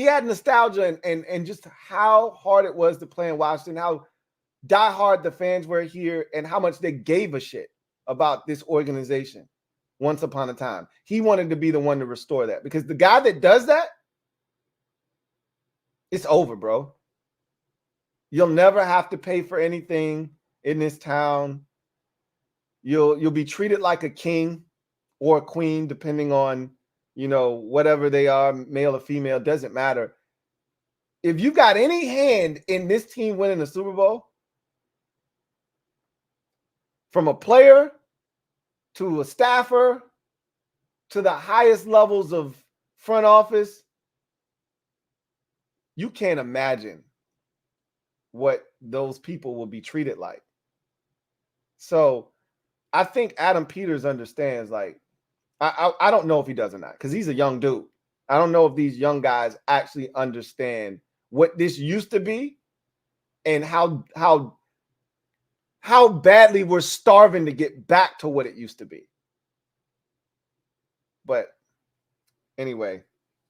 had nostalgia and just how hard it was to play in Washington, how diehard the fans were here, and how much they gave a shit about this organization once upon a time. He wanted to be the one to restore that, because the guy that does that, it's over, bro. You'll never have to pay for anything in this town. You'll be treated like a king or a queen, depending on, whatever they are, male or female, doesn't matter. If you got any hand in this team winning the Super Bowl, from a player to a staffer to the highest levels of front office, you can't imagine what those people will be treated like. So I think Adam Peters understands, like, I don't know if he does or not, because he's a young dude. I don't know if these young guys actually understand what this used to be and how badly we're starving to get back to what it used to be. But anyway,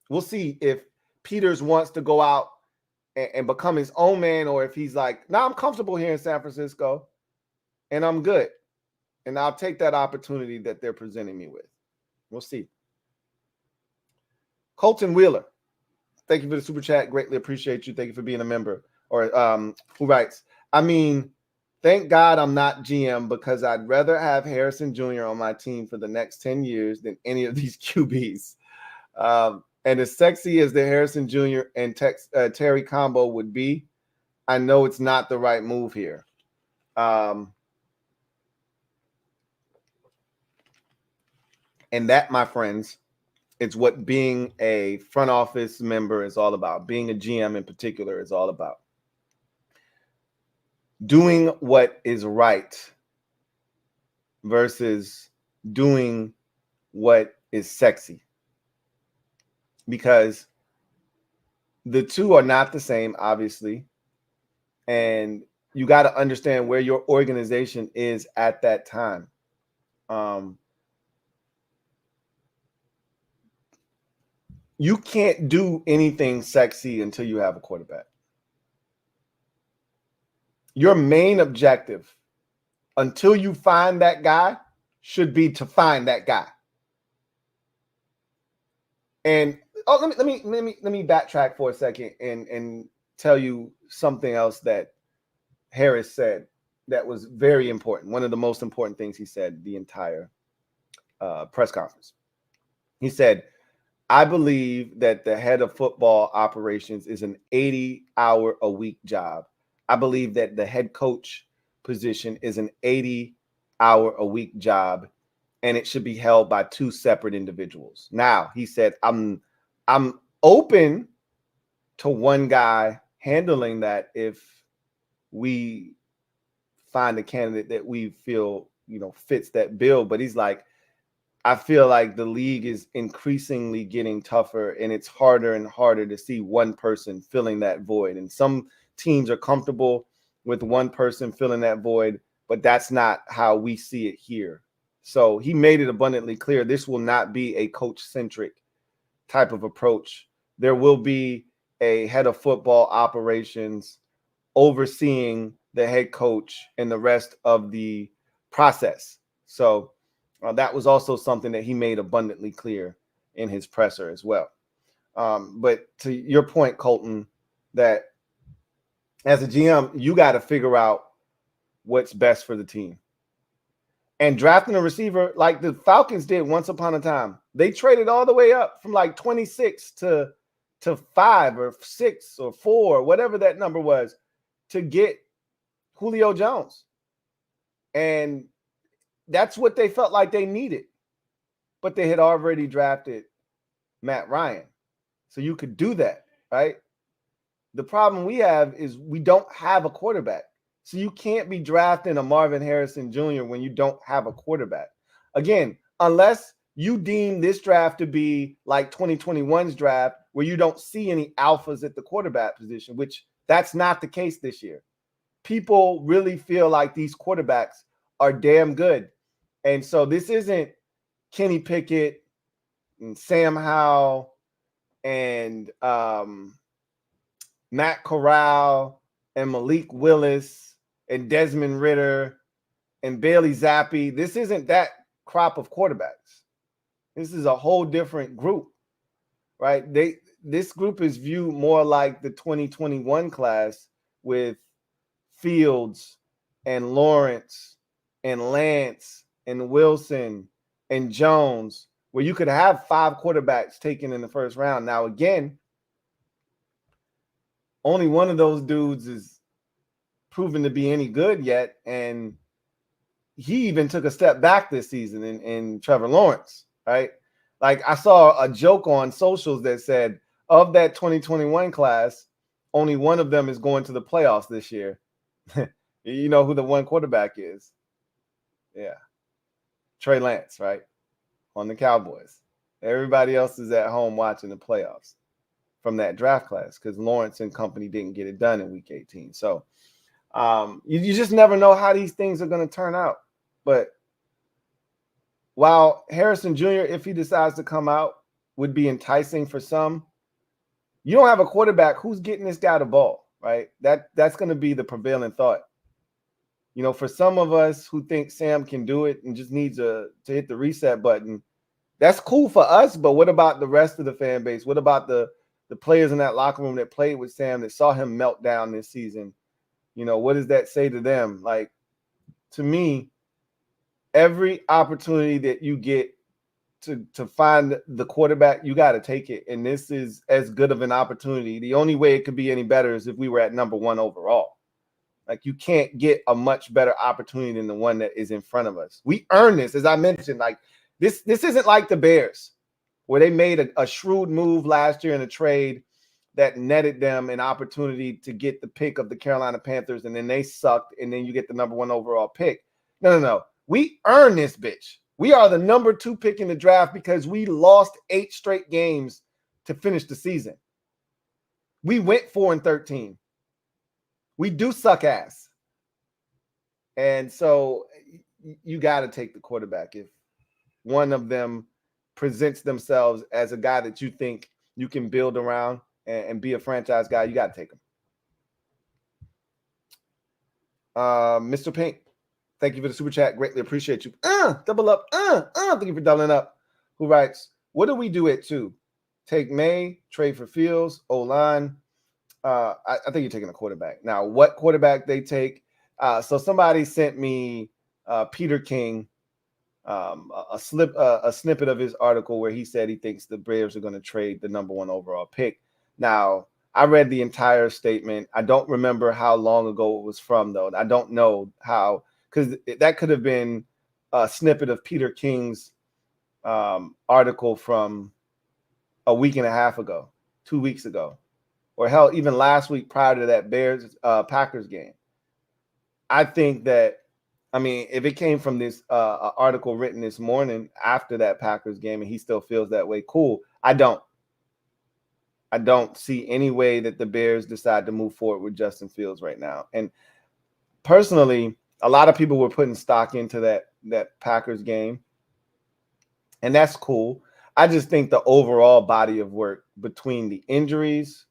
we'll see if Peters wants to go out and become his own man, or if he's like, nah, I'm comfortable here in San Francisco and I'm good. And I'll take that opportunity that they're presenting me with. We'll see. Colton Wheeler, thank you for the super chat. Greatly appreciate you. Thank you for being a member. Or who writes, I mean, thank God I'm not GM, because I'd rather have Harrison Jr. on my team for the next 10 years than any of these QBs. And as sexy as the Harrison Jr. and Terry combo would be, I know it's not the right move here. And that, my friends, it's what being a front office member is all about. Being a GM in particular is all about. Doing what is right versus doing what is sexy. Because the two are not the same, obviously. And you got to understand where your organization is at that time. You can't do anything sexy until you have a quarterback. Your main objective, until you find that guy, should be to find that guy. And let me backtrack for a second and tell you something else that Harris said that was very important. One of the most important things he said the entire press conference. He said, I believe that the head of football operations is an 80-hour-a-week job. I believe that the head coach position is an 80-hour-a-week job, and it should be held by two separate individuals. Now, he said, I'm open to one guy handling that if we find a candidate that we feel, fits that bill. But he's like, I feel like the league is increasingly getting tougher, and it's harder and harder to see one person filling that void. And some teams are comfortable with one person filling that void, but that's not how we see it here. So he made it abundantly clear this will not be a coach-centric type of approach. There will be a head of football operations overseeing the head coach and the rest of the process. So that was also something that he made abundantly clear in his presser as well. But to your point, Colton, that as a GM, you got to figure out what's best for the team. And drafting a receiver like the Falcons did once upon a time, they traded all the way up from like 26 to 5 or 6 or 4, whatever that number was, to get Julio Jones. And that's what they felt like they needed. But they had already drafted Matt Ryan. So you could do that, right? The problem we have is we don't have a quarterback. So you can't be drafting a Marvin Harrison Jr. when you don't have a quarterback. Again, unless you deem this draft to be like 2021's draft where you don't see any alphas at the quarterback position, which that's not the case this year. People really feel like these quarterbacks are damn good. And so this isn't Kenny Pickett and Sam Howell and Matt Corral and Malik Willis and Desmond Ridder and Bailey Zappi. This isn't that crop of quarterbacks. This is a whole different group, right? This group is viewed more like the 2021 class with Fields and Lawrence and Lance and Wilson and Jones, where you could have 5 quarterbacks taken in the first round. Now, again, only one of those dudes is proven to be any good yet, and he even took a step back this season in Trevor Lawrence, right? Like, I saw a joke on socials that said, of that 2021 class, only one of them is going to the playoffs this year. You know who the one quarterback is? Yeah. Trey Lance, right? On the Cowboys. Everybody else is at home watching the playoffs from that draft class because Lawrence and company didn't get it done in week 18. So you just never know how these things are going to turn out. But while Harrison Jr., if he decides to come out, would be enticing for some, you don't have a quarterback. Who's getting this guy the ball, right? That's going to be the prevailing thought. You know, for some of us who think Sam can do it and just needs to hit the reset button, that's cool for us. But what about the rest of the fan base? What about the players in that locker room that played with Sam, that saw him melt down this season? You know, what does that say to them? Like, to me, every opportunity that you get to find the quarterback, you got to take it. And this is as good of an opportunity. The only way it could be any better is if we were at number 1 overall. Like, you can't get a much better opportunity than the one that is in front of us. We earned this, as I mentioned. Like, this isn't like the Bears, where they made a shrewd move last year in a trade that netted them an opportunity to get the pick of the Carolina Panthers, and then they sucked, and then you get the number 1 overall pick. No. We earned this bitch. We are the number 2 pick in the draft because we lost 8 straight games to finish the season. We went 4-13. We do suck ass. And so you got to take the quarterback. If one of them presents themselves as a guy that you think you can build around and be a franchise guy, you got to take him. Mr. Pink, thank you for the super chat. Greatly appreciate you. Double up. Thank you for doubling up. Who writes, what do we do at 2? Take May, trade for Fields, O-line. I think you're taking a quarterback. Now, what quarterback they take So somebody sent me Peter King, a snippet of his article where he said he thinks the Braves are going to trade the #1 overall pick. Now, I read the entire statement. I don't remember how long ago it was from, though. I don't know how, because that could have been a snippet of Peter King's article from a week and a half ago, 2 weeks ago, or hell, even last week prior to that Bears Packers game. I think that, I mean, if it came from this article written this morning after that Packers game and he still feels that way, cool. I don't see any way that the Bears decide to move forward with Justin Fields right now. And personally, a lot of people were putting stock into that Packers game, and that's cool. I just think the overall body of work between the injuries,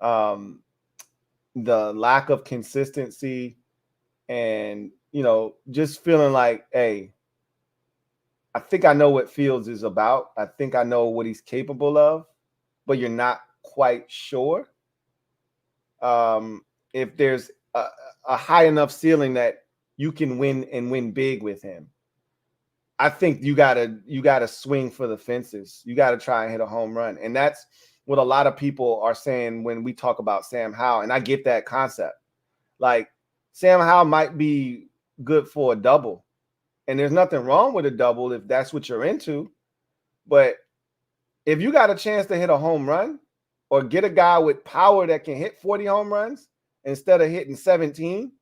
the lack of consistency, and, you know, just feeling like, hey, I think I know what Fields is about. I think I know what he's capable of, but you're not quite sure if there's a high enough ceiling that you can win and win big with him. I think you gotta swing for the fences. You gotta try and hit a home run, and that's what a lot of people are saying when we talk about Sam Howell. And I get that concept. Like, Sam Howell might be good for a double, and there's nothing wrong with a double if that's what you're into. But if you got a chance to hit a home run or get a guy with power that can hit 40 home runs instead of hitting 17,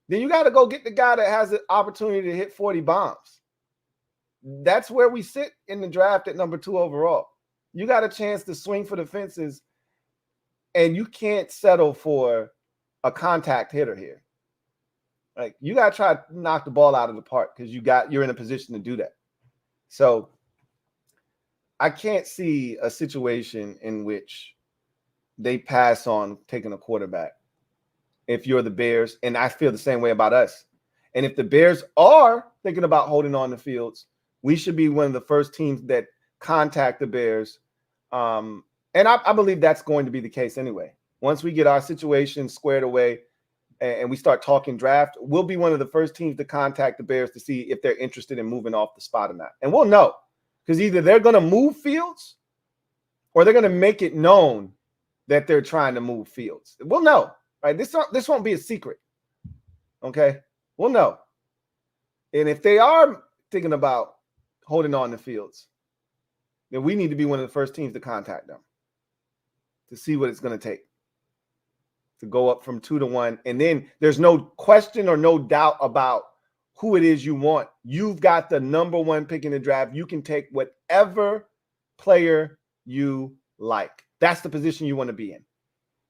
then you got to go get the guy that has the opportunity to hit 40 bombs. That's where we sit in the draft at #2 overall. You got a chance to swing for the fences, and you can't settle for a contact hitter here. Like, you got to try to knock the ball out of the park because you're in a position to do that. So I can't see a situation in which they pass on taking a quarterback if you're the Bears, and I feel the same way about us. And if the Bears are thinking about holding on to Fields, we should be one of the first teams that contact the Bears. And I believe that's going to be the case anyway. Once we get our situation squared away and we start talking draft, we'll be one of the first teams to contact the Bears to see if they're interested in moving off the spot or not. And we'll know, because either they're going to move Fields or they're going to make it known that they're trying to move Fields. We'll know, right? This won't be a secret, okay? We'll know. And if they are thinking about holding on to Fields, then we need to be one of the first teams to contact them to see what it's going to take to go up from 2 to 1. And then there's no question or no doubt about who it is you want. You've got the #1 pick in the draft. You can take whatever player you like. That's the position you want to be in.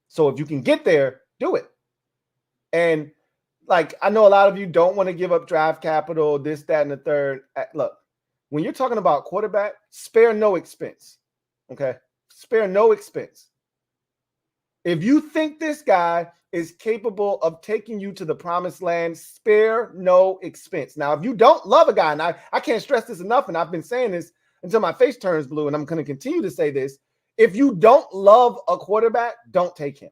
So if you can get there, do it. And, like, I know a lot of you don't want to give up draft capital, this, that, and the third. Look, when you're talking about quarterback, spare no expense, okay? Spare no expense. If you think this guy is capable of taking you to the promised land, spare no expense. Now, if you don't love a guy, and I can't stress this enough, and I've been saying this until my face turns blue, and I'm going to continue to say this. If you don't love a quarterback, don't take him.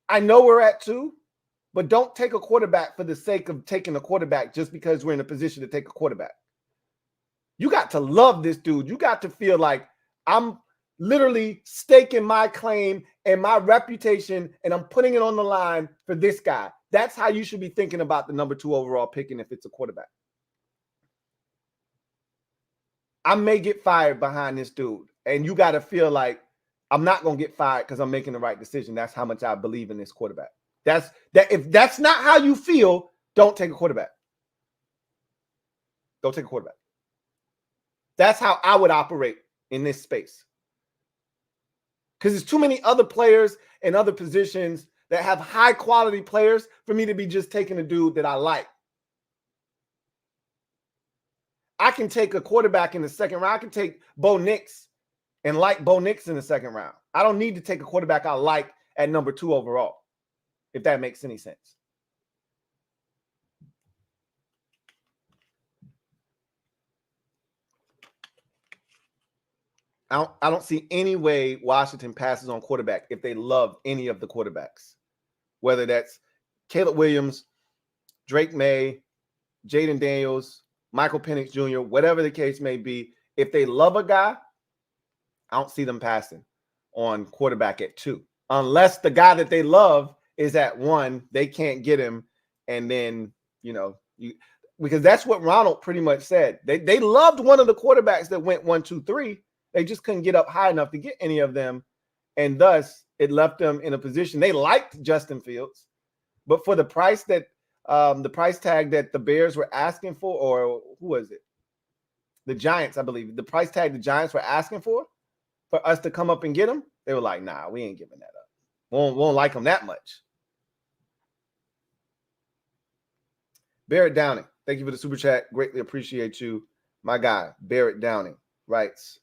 I know we're at 2, but don't take a quarterback for the sake of taking a quarterback just because we're in a position to take a quarterback. You got to love this dude. You got to feel like I'm literally staking my claim and my reputation, and I'm putting it on the line for this guy. That's how you should be thinking about the #2 overall picking if it's a quarterback. I may get fired behind this dude, and you got to feel like I'm not going to get fired because I'm making the right decision. That's how much I believe in this quarterback. If that's not how you feel, don't take a quarterback. Don't take a quarterback. That's how I would operate in this space. Because there's too many other players in other positions that have high quality players for me to be just taking a dude that I like. I can take a quarterback in the second round. I can take Bo Nix and like Bo Nix in the second round. I don't need to take a quarterback I like at #2 overall, if that makes any sense. I don't see any way Washington passes on quarterback if they love any of the quarterbacks. whether that's Caleb Williams, Drake May, Jaden Daniels, Michael Penix Jr., whatever the case may be. If they love a guy, I don't see them passing on quarterback at 2, unless the guy that they love is at 1, they can't get him. And then, because that's what Ronald pretty much said. They loved one of the quarterbacks that went 1, 2, 3. They just couldn't get up high enough to get any of them. And thus it left them in a position. They liked Justin Fields, but for the price that the price tag that the Bears were asking for, or who was it? The Giants, I believe. The price tag the Giants were asking for us to come up and get him, they were like, nah, we ain't giving that up. Won't like him that much. Barrett Downing, thank you for the super chat. Greatly appreciate you. My guy, Barrett Downing, writes,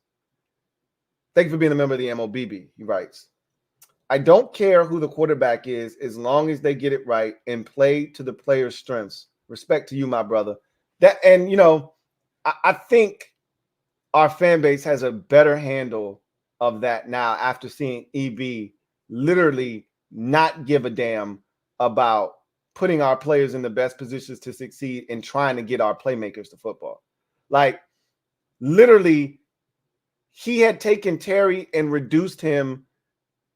thank you for being a member of the MOBB. He writes, I don't care who the quarterback is as long as they get it right and play to the player's strengths. Respect to you, my brother. I think our fan base has a better handle of that now after seeing EB literally not give a damn about putting our players in the best positions to succeed and trying to get our playmakers to football. Like, literally, he had taken Terry and reduced him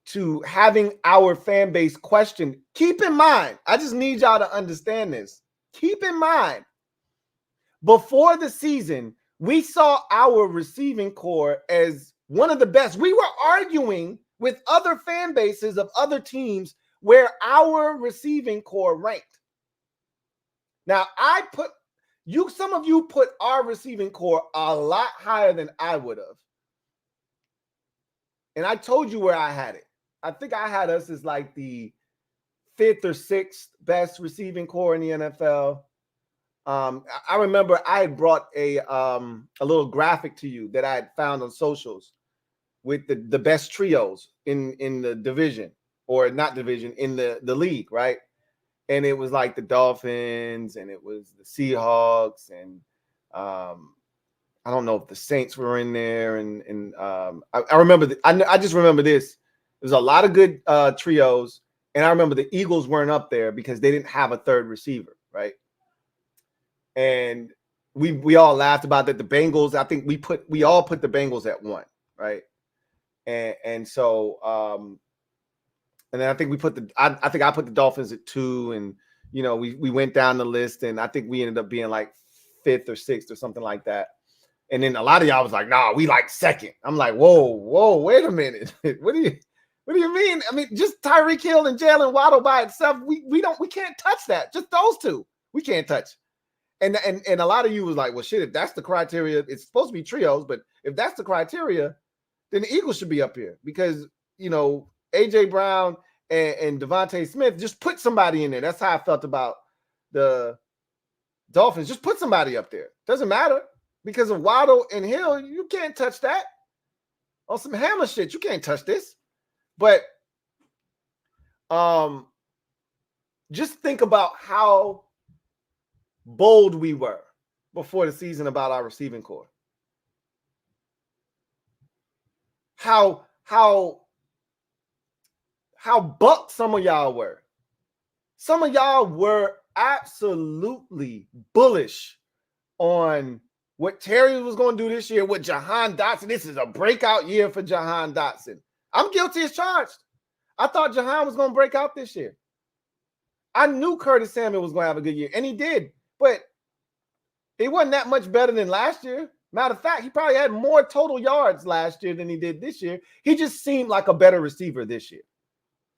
to having our fan base question. Keep in mind, I just need y'all to understand this. Keep in mind, before the season, we saw our receiving core as one of the best. We were arguing with other fan bases of other teams where our receiving core ranked. Now, some of you put our receiving core a lot higher than I would have. And I told you where I had it. I think I had us as like the 5th or 6th best receiving core in the NFL. I remember I had brought a little graphic to you that I had found on socials with the best trios in the division, or not division, in the league, right? And it was like the Dolphins, and it was the Seahawks, and I don't know if the Saints were in there, and I remember I just remember this. There's a lot of good trios, and I remember the Eagles weren't up there because they didn't have a third receiver, right? And we all laughed about that. The Bengals, I think we all put the Bengals at 1, right? And so and then I think I think I put the Dolphins at 2, and we went down the list, and I think we ended up being like 5th or 6th or something like that. And then a lot of y'all was like, nah, we like 2nd. I'm like, whoa, wait a minute. What do you mean? I mean, just Tyreek Hill and Jalen Waddle by itself, we can't touch that. Just those two, we can't touch. And a lot of you was like, well, shit, if that's the criteria, it's supposed to be trios, but if that's the criteria, then the Eagles should be up here because, AJ Brown and Devontae Smith, just put somebody in there. That's how I felt about the Dolphins. Just put somebody up there. Doesn't matter because of Waddle and Hill. You can't touch that. On some hammer shit, you can't touch this. But just think about how bold we were before the season about our receiving core. How bucked some of y'all were. Some of y'all were absolutely bullish on what Terry was going to do this year with Jahan Dotson. This is a breakout year for Jahan Dotson. I'm guilty as charged. I thought Jahan was going to break out this year. I knew Curtis Samuel was going to have a good year, and he did. But it wasn't that much better than last year. Matter of fact, he probably had more total yards last year than he did this year. He just seemed like a better receiver this year.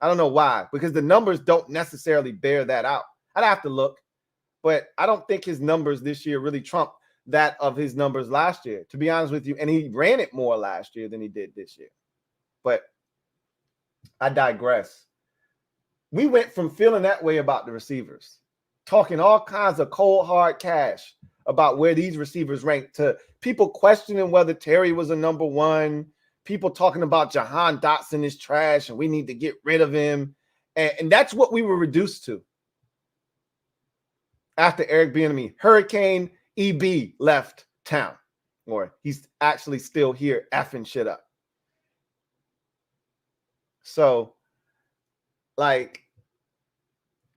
I don't know why, because the numbers don't necessarily bear that out. I'd have to look, but I don't think his numbers this year really trump that of his numbers last year, to be honest with you. And he ran it more last year than he did this year. But I digress. We went from feeling that way about the receivers, talking all kinds of cold, hard cash about where these receivers rank, to people questioning whether Terry was a number 1, people talking about Jahan Dotson is trash and we need to get rid of him. And that's what we were reduced to after Eric Bieniemy, Hurricane EB left town, or he's actually still here effing shit up. So, like,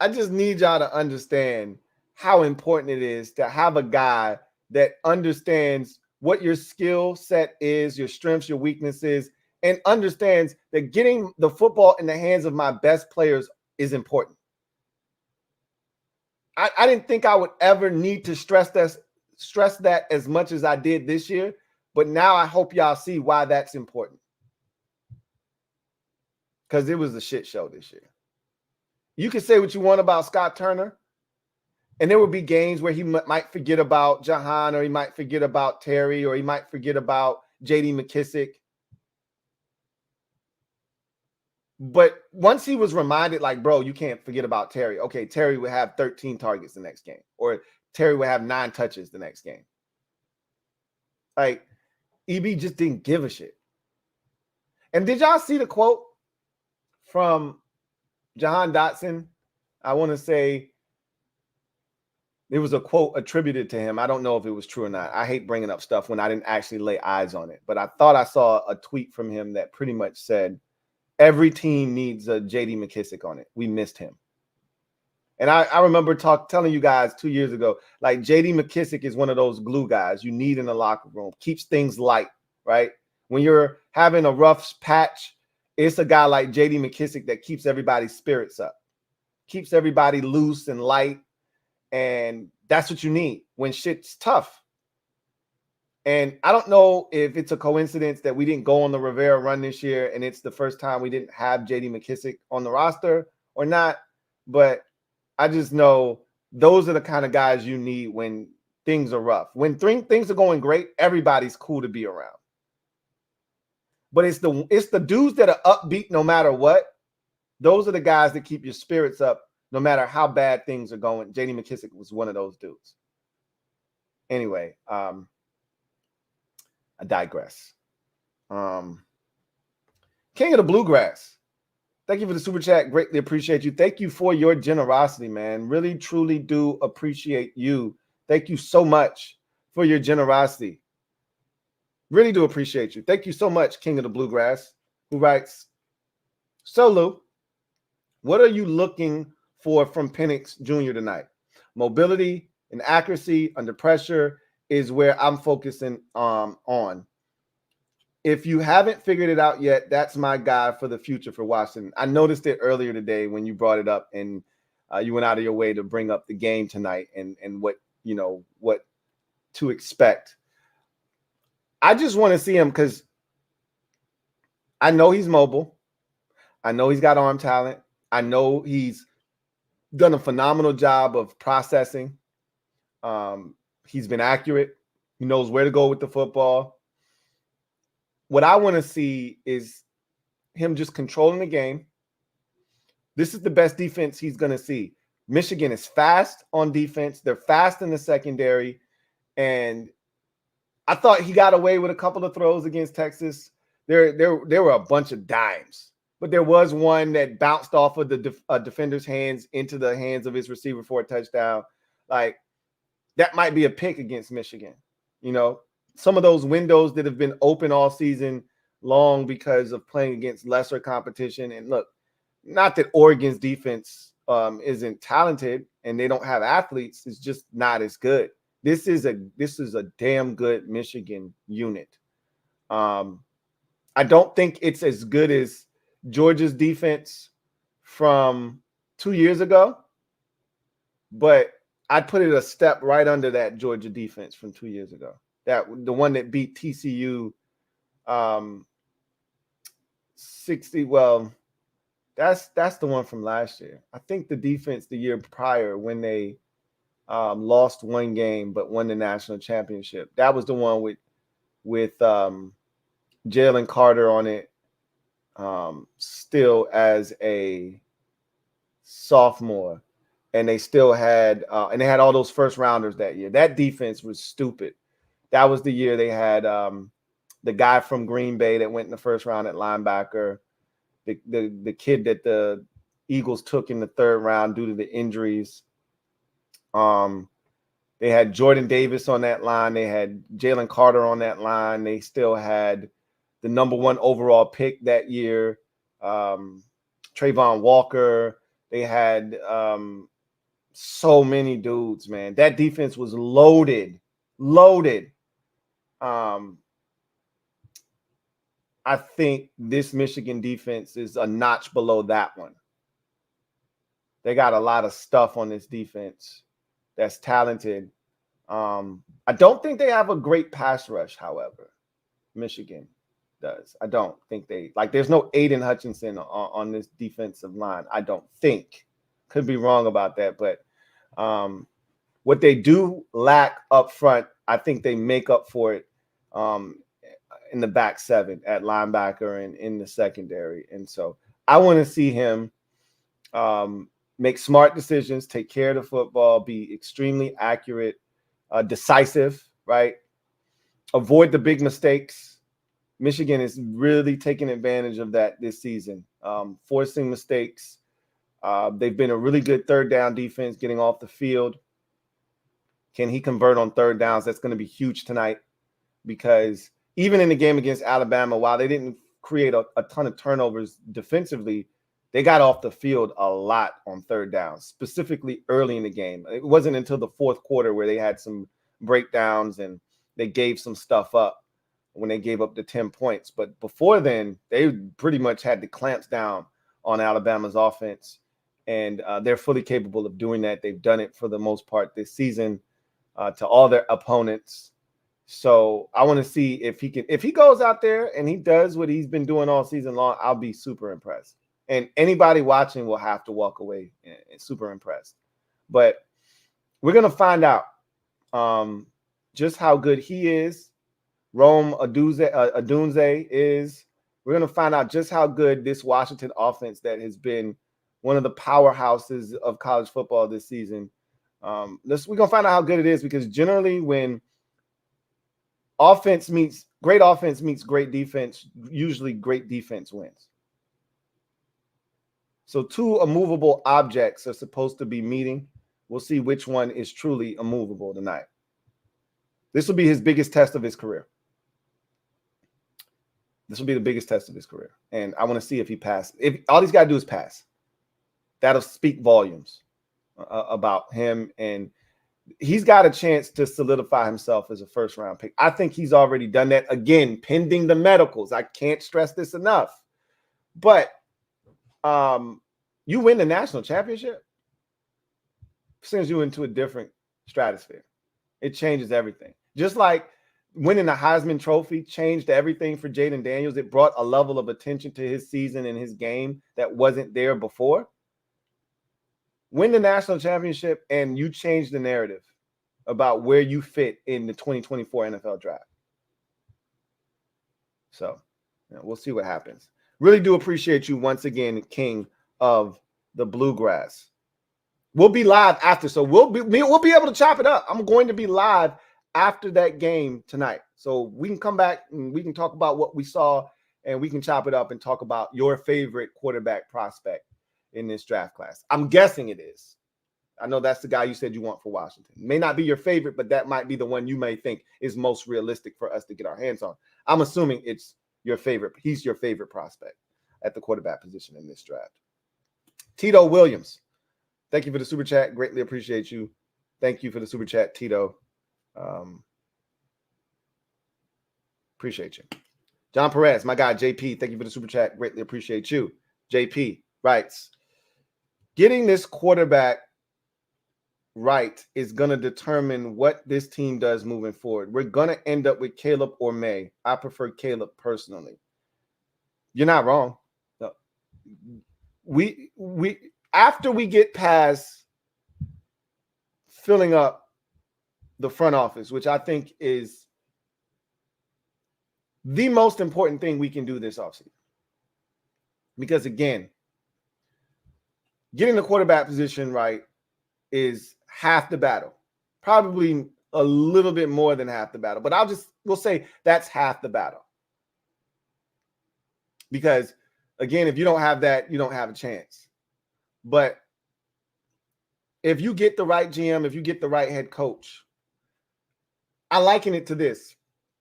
I just need y'all to understand how important it is to have a guy that understands what your skill set is, your strengths, your weaknesses, and understands that getting the football in the hands of my best players is important. I didn't think I would ever need to stress that as much as I did this year, but now I hope y'all see why that's important. Because it was a shit show this year. You can say what you want about Scott Turner, and there will be games where he might forget about Jahan, or he might forget about Terry, or he might forget about J.D. McKissick. But once he was reminded, like, bro, you can't forget about Terry. Okay, Terry would have 13 targets the next game, or Terry would have 9 touches the next game. Like, EB just didn't give a shit. And did y'all see the quote from Jahan Dotson? I want to say it was a quote attributed to him. I don't know if it was true or not. I hate bringing up stuff when I didn't actually lay eyes on it. But I thought I saw a tweet from him that pretty much said, every team needs a J.D. McKissick on it. We missed him. And I remember telling you guys 2 years ago, like, J.D. McKissick is one of those glue guys you need in the locker room. Keeps things light, right? When you're having a rough patch, it's a guy like J.D. McKissick that keeps everybody's spirits up, keeps everybody loose and light. And that's what you need when shit's tough. And I don't know if it's a coincidence that we didn't go on the Rivera run this year and it's the first time we didn't have J.D. McKissick on the roster or not, but I just know those are the kind of guys you need when things are rough. When things are going great, everybody's cool to be around. But it's the dudes that are upbeat no matter what. Those are the guys that keep your spirits up no matter how bad things are going. J.D. McKissick was one of those dudes. Anyway, I digress. King of the Bluegrass. Thank you for the super chat. Greatly appreciate you. Thank you for your generosity, man. Really, truly do appreciate you. Thank you so much for your generosity. Really do appreciate you. Thank you so much, King of the Bluegrass, who writes, so Lou, what are you looking for from Penix Jr. tonight? Mobility and accuracy under pressure is where I'm focusing on. If you haven't figured it out yet, that's my guy for the future for Washington. I noticed it earlier today when you brought it up, and you went out of your way to bring up the game tonight and what to expect. I just want to see him because I know he's mobile. I know he's got arm talent. I know he's done a phenomenal job of processing. He's been accurate. He knows where to go with the football. What I want to see is him just controlling the game. This is the best defense he's going to see. Michigan is fast on defense. They're fast in the secondary. And I thought he got away with a couple of throws against Texas. There were a bunch of dimes, but there was one that bounced off of the defender's hands into the hands of his receiver for a touchdown. Like, that might be a pick against Michigan. You know, some of those windows that have been open all season long because of playing against lesser competition. And look, not that Oregon's defense isn't talented and they don't have athletes. It's just not as good. This is a damn good Michigan unit. I don't think it's as good as Georgia's defense from 2 years ago, but I'd put it a step right under that Georgia defense from 2 years ago. That the one that beat TCU 60. Well, that's the one from last year. I think the defense the year prior when they lost one game but won the national championship. That was the one with Jalen Carter on it, still as a sophomore, and they still had and they had all those first rounders that year. That defense was stupid. That was the year they had the guy from Green Bay that went in the first round at linebacker, the kid that the Eagles took in the third round due to the injuries. They had Jordan Davis on that line. They had Jalen Carter on that line. They still had the number 1 overall pick that year, Trayvon Walker. They had so many dudes, man. That defense was loaded. I think this Michigan defense is a notch below that one. They got a lot of stuff on this defense that's talented. I don't think they have a great pass rush, however. Michigan does. I don't think there's no Aiden Hutchinson on this defensive line. I don't think. Could be wrong about that, but what they do lack up front, I think they make up for it in the back seven at linebacker and in the secondary. And so I want to see him make smart decisions, take care of the football, be extremely accurate, decisive, right? Avoid the big mistakes. Michigan is really taking advantage of that this season, forcing mistakes. They've been a really good third down defense getting off the field. Can he convert on third downs? That's going to be huge tonight, because even in the game against Alabama, while they didn't create a ton of turnovers defensively, they got off the field a lot on third downs, specifically early in the game. It wasn't until the fourth quarter where they had some breakdowns and they gave some stuff up when they gave up the 10 points. But before then, they pretty much had the clamps down on Alabama's offense, and they're fully capable of doing that. They've done it for the most part this season to all their opponents. So I want to see if he goes out there and he does what he's been doing all season long, I'll be super impressed. And anybody watching will have to walk away super impressed. But we're going to find out just how good he is. Rome Odunze is. We're going to find out just how good this Washington offense that has been one of the powerhouses of college football this season. We're going to find out how good it is, because generally when great offense meets great defense, usually great defense wins. So two immovable objects are supposed to be meeting. We'll see which one is truly immovable tonight. This will be his biggest test of his career. This will be the biggest test of his career. And I want to see if he passes. If all he's got to do is pass, that'll speak volumes about him. And he's got a chance to solidify himself as a first-round pick. I think he's already done that. Again, pending the medicals. I can't stress this enough. But you win the national championship, sends you into a different stratosphere. It changes everything. Just like winning the Heisman Trophy changed everything for Jaden Daniels. It brought a level of attention to his season and his game that wasn't there before. Win the national championship and you change the narrative about where you fit in the 2024 NFL draft. So we'll see what happens. Really do appreciate you once again, King of the Bluegrass. We'll be live after, so we'll be able to chop it up. I'm going to be live after that game tonight, so we can come back and we can talk about what we saw, and we can chop it up and talk about your favorite quarterback prospect in this draft class. I'm guessing it is. I know that's the guy you said you want for Washington. It may not be your favorite, but that might be the one you may think is most realistic for us to get our hands on. I'm assuming it's your favorite. He's your favorite prospect at the quarterback position in this draft. Tito Williams, thank you for the super chat. Greatly appreciate you. Thank you for the super chat, Tito. Appreciate you. John Perez, my guy, JP, thank you for the super chat. Greatly appreciate you. JP writes, getting this quarterback right is going to determine what this team does moving forward. We're going to end up with Caleb or May. I prefer Caleb personally. You're not wrong. No. We after we get past filling up the front office, which I think is the most important thing we can do this offseason. Because again, getting the quarterback position right is half the battle. Probably a little bit more than half the battle, but we'll say that's half the battle. Because again, if you don't have that, you don't have a chance. But if you get the right GM, if you get the right head coach, I liken it to this.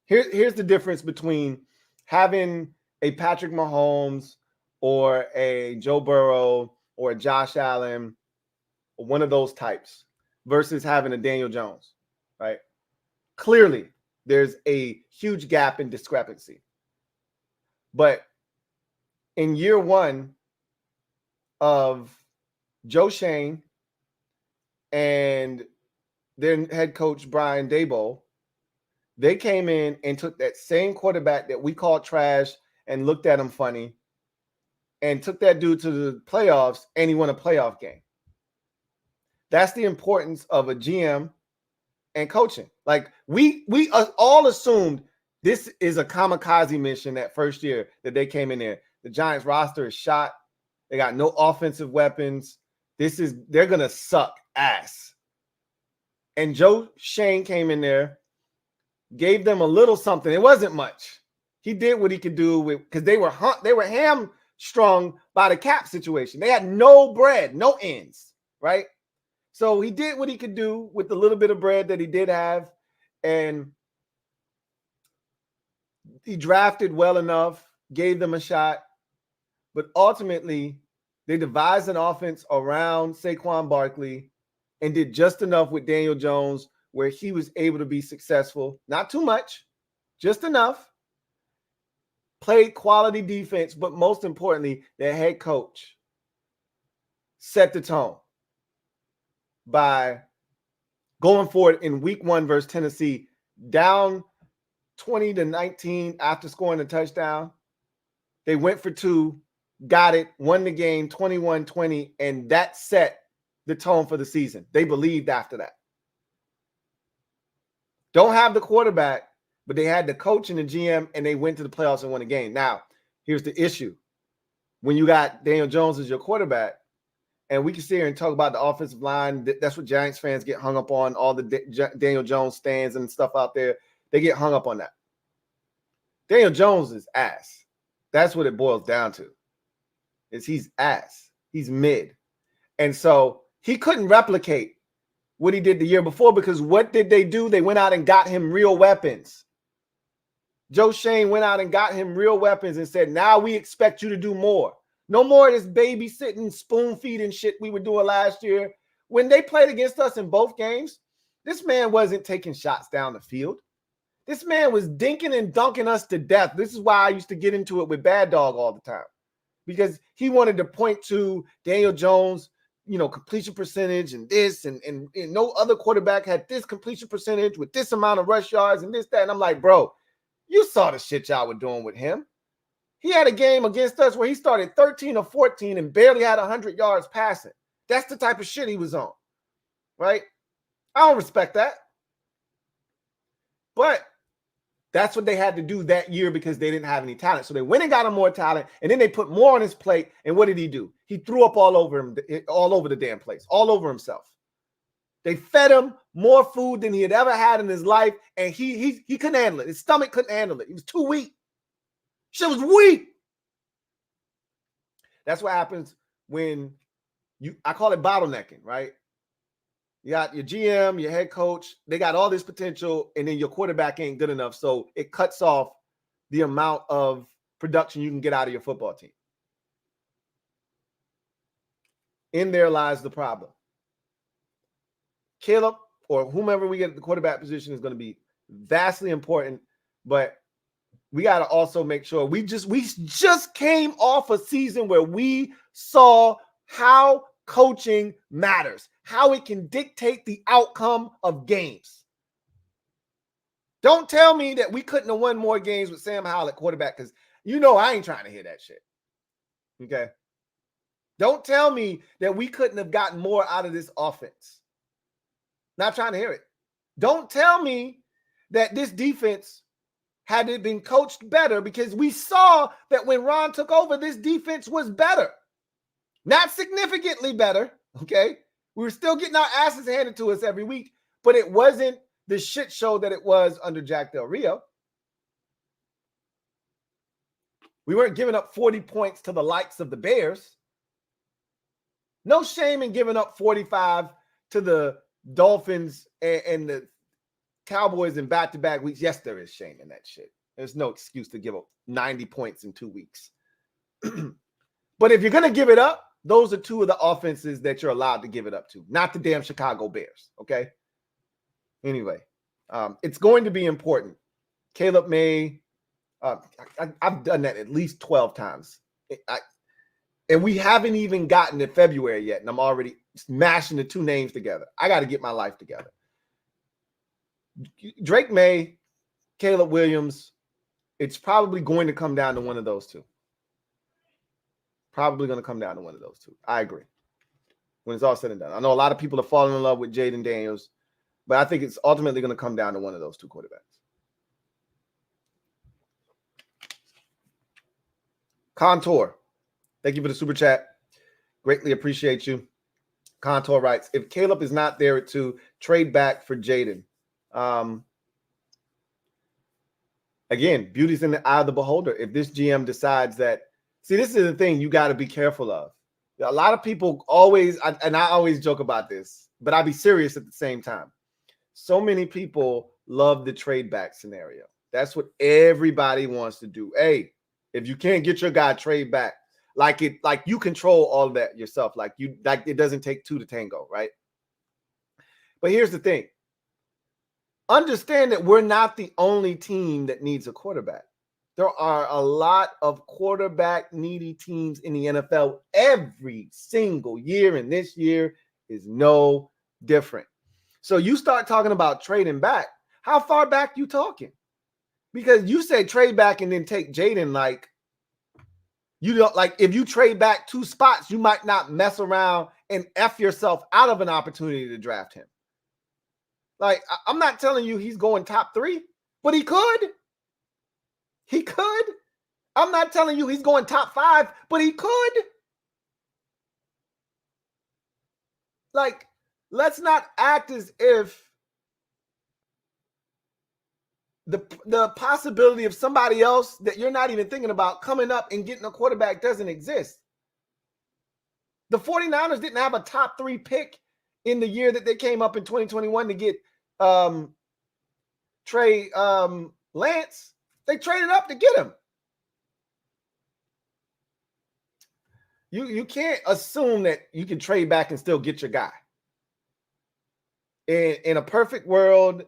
Here's the difference between having a Patrick Mahomes or a Joe Burrow or a Josh Allen or one of those types versus having a Daniel Jones, right? Clearly, there's a huge gap in discrepancy. But in year one of Joe Shane and their head coach, Brian Daboll, they came in and took that same quarterback that we called trash and looked at him funny and took that dude to the playoffs, and he won a playoff game. That's the importance of a GM and coaching. Like we all assumed this is a kamikaze mission that first year that they came in there. The Giants roster is shot. They got no offensive weapons. They're going to suck ass. And Joe Shane came in there, gave them a little something. It wasn't much. He did what he could do because they were hamstrung by the cap situation. They had no bread, no ends, right? So he did what he could do with the little bit of bread that he did have, and he drafted well enough, gave them a shot, but ultimately they devised an offense around Saquon Barkley and did just enough with Daniel Jones where he was able to be successful. Not too much, just enough. Played quality defense, but most importantly, their head coach set the tone by going forward in week 1 versus Tennessee, down 20-19 after scoring a touchdown. They went for 2, got it, won the game 21-20, and that set the tone for the season. They believed after that. Don't have the quarterback, but they had the coach and the GM, and they went to the playoffs and won a game. Now, here's the issue. When you got Daniel Jones as your quarterback, and we can sit here and talk about the offensive line. That's what Giants fans get hung up on, all the Daniel Jones stands and stuff out there. They get hung up on that. Daniel Jones is ass. That's what it boils down to. He's ass. He's mid. And so he couldn't replicate what he did the year before because what did they do? They went out and got him real weapons. Joe Shane went out and got him real weapons and said, now we expect you to do more. No more of this babysitting, spoon feeding shit we were doing last year. When they played against us in both games, this man wasn't taking shots down the field. This man was dinking and dunking us to death. This is why I used to get into it with Bad Dog all the time, because he wanted to point to Daniel Jones, completion percentage and this, and no other quarterback had this completion percentage with this amount of rush yards and this, that. And I'm like, bro, you saw the shit y'all were doing with him. He had a game against us where he started 13 or 14 and barely had 100 yards passing. That's the type of shit he was on, right? I don't respect that. But that's what they had to do that year because they didn't have any talent. So they went and got him more talent, and then they put more on his plate. And what did he do? He threw up all over him, all over the damn place, all over himself. They fed him more food than he had ever had in his life, and he couldn't handle it. His stomach couldn't handle it. He was too weak. Shit was weak. That's what happens when I call it bottlenecking, right? You got your GM, your head coach, they got all this potential, and then your quarterback ain't good enough. So it cuts off the amount of production you can get out of your football team. In there lies the problem. Caleb or whomever we get at the quarterback position is going to be vastly important, but we got to also make sure we just came off a season where we saw how coaching matters, how it can dictate the outcome of games. Don't tell me that we couldn't have won more games with Sam Howell at quarterback, because I ain't trying to hear that shit. Okay? Don't tell me that we couldn't have gotten more out of this offense. Not trying to hear it. Don't tell me that this defense had it been coached better, because we saw that when Ron took over, this defense was better. Not significantly better, okay? We were still getting our asses handed to us every week, but it wasn't the shit show that it was under Jack Del Rio. We weren't giving up 40 points to the likes of the Bears. No shame in giving up 45 to the Dolphins and the Cowboys in back-to-back weeks. Yes, there is shame in that shit. There's no excuse to give up 90 points in 2 weeks. But if you're going to give it up, those are two of the offenses that you're allowed to give it up to, not the damn Chicago Bears. Okay. Anyway, it's going to be important. Caleb May, I've done that at least 12 times. And we haven't even gotten to February yet, and I'm already mashing the two names together. I got to get my life together. Drake May, Caleb Williams, it's probably going to come down to one of those two. Probably going to come down to one of those two. I agree. When it's all said and done. I know a lot of people are falling in love with Jaden Daniels, but I think it's ultimately going to come down to one of those two quarterbacks. Contour, thank you for the super chat. Greatly appreciate you. Contour writes, if Caleb is not there to trade back for Jaden. Again, beauty's in the eye of the beholder. If this GM decides that, see, this is the thing you got to be careful of. A lot of people always, and I always joke about this, but I be serious at the same time. So many people love the trade back scenario. That's what everybody wants to do. Hey, if you can't get your guy, trade back. Like you control all of that yourself. Like it doesn't take two to tango, right? But here's the thing. Understand that we're not the only team that needs a quarterback. There are a lot of quarterback needy teams in the NFL every single year, and this year is no different. So you start talking about trading back. How far back you talking? Because you say trade back and then take Jaden, like, you don't, like, if you trade back 2 spots, you might not mess around and F yourself out of an opportunity to draft him. Like, I'm not telling you he's going top 3, but he could. He could. I'm not telling you he's going top 5, but he could. Like, let's not act as if the possibility of somebody else that you're not even thinking about coming up and getting a quarterback doesn't exist. The 49ers didn't have a top 3 pick in the year that they came up in 2021 to get Trey Lance. They traded up to get him. You can't assume that you can trade back and still get your guy. In a perfect world,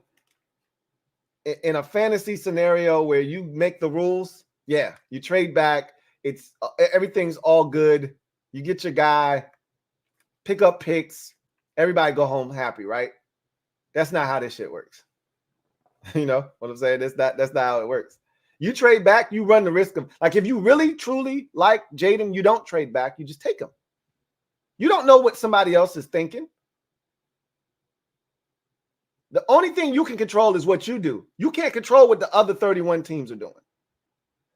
in a fantasy scenario where you make the rules, yeah, you trade back. It's everything's all good. You get your guy, pick up picks, everybody go home happy, right? That's not how this shit works. You know what I'm saying? That's not how it works. You trade back, you run the risk of, like, if you really truly like Jaden, you don't trade back, you just take him. You don't know what somebody else is thinking. The only thing you can control is what you do. You can't control what the other 31 teams are doing.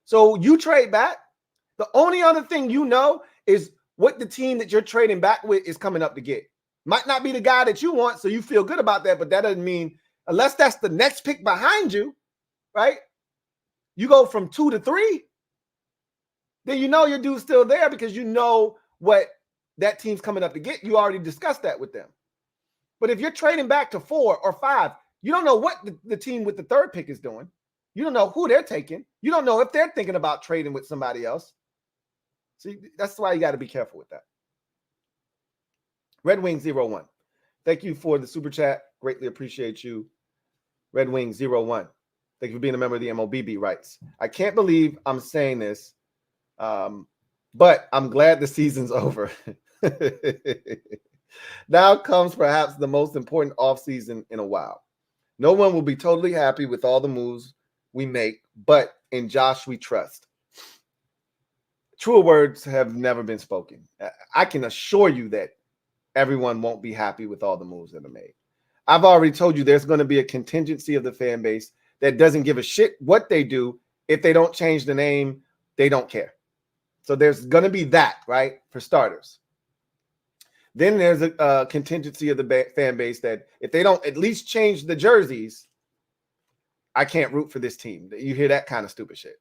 So you trade back. The only other thing you know is what the team that you're trading back with is coming up to get. Might not be the guy that you want, so you feel good about that, but that doesn't mean, unless that's the next pick behind you, right? You go from 2 to 3, then you know your dude's still there because you know what that team's coming up to get. You already discussed that with them. But if you're trading back to 4 or 5, you don't know what the team with the 3rd pick is doing. You don't know who they're taking. You don't know if they're thinking about trading with somebody else. See, that's why you got to be careful with that. Red Wing 01. Thank you for the super chat. Greatly appreciate you. Red Wing 01. Thank you for being a member of the MOBB rights. I can't believe I'm saying this, but I'm glad the season's over. Now comes perhaps the most important offseason in a while. No one will be totally happy with all the moves we make, but in Josh we trust. Truer words have never been spoken. I can assure you that everyone won't be happy with all the moves that are made. I've already told you there's going to be a contingency of the fan base that doesn't give a shit what they do. If they don't change the name, they don't care. So there's going to be that, right, for starters. Then there's a contingency of the fan base that if they don't at least change the jerseys, I can't root for this team. You hear that kind of stupid shit.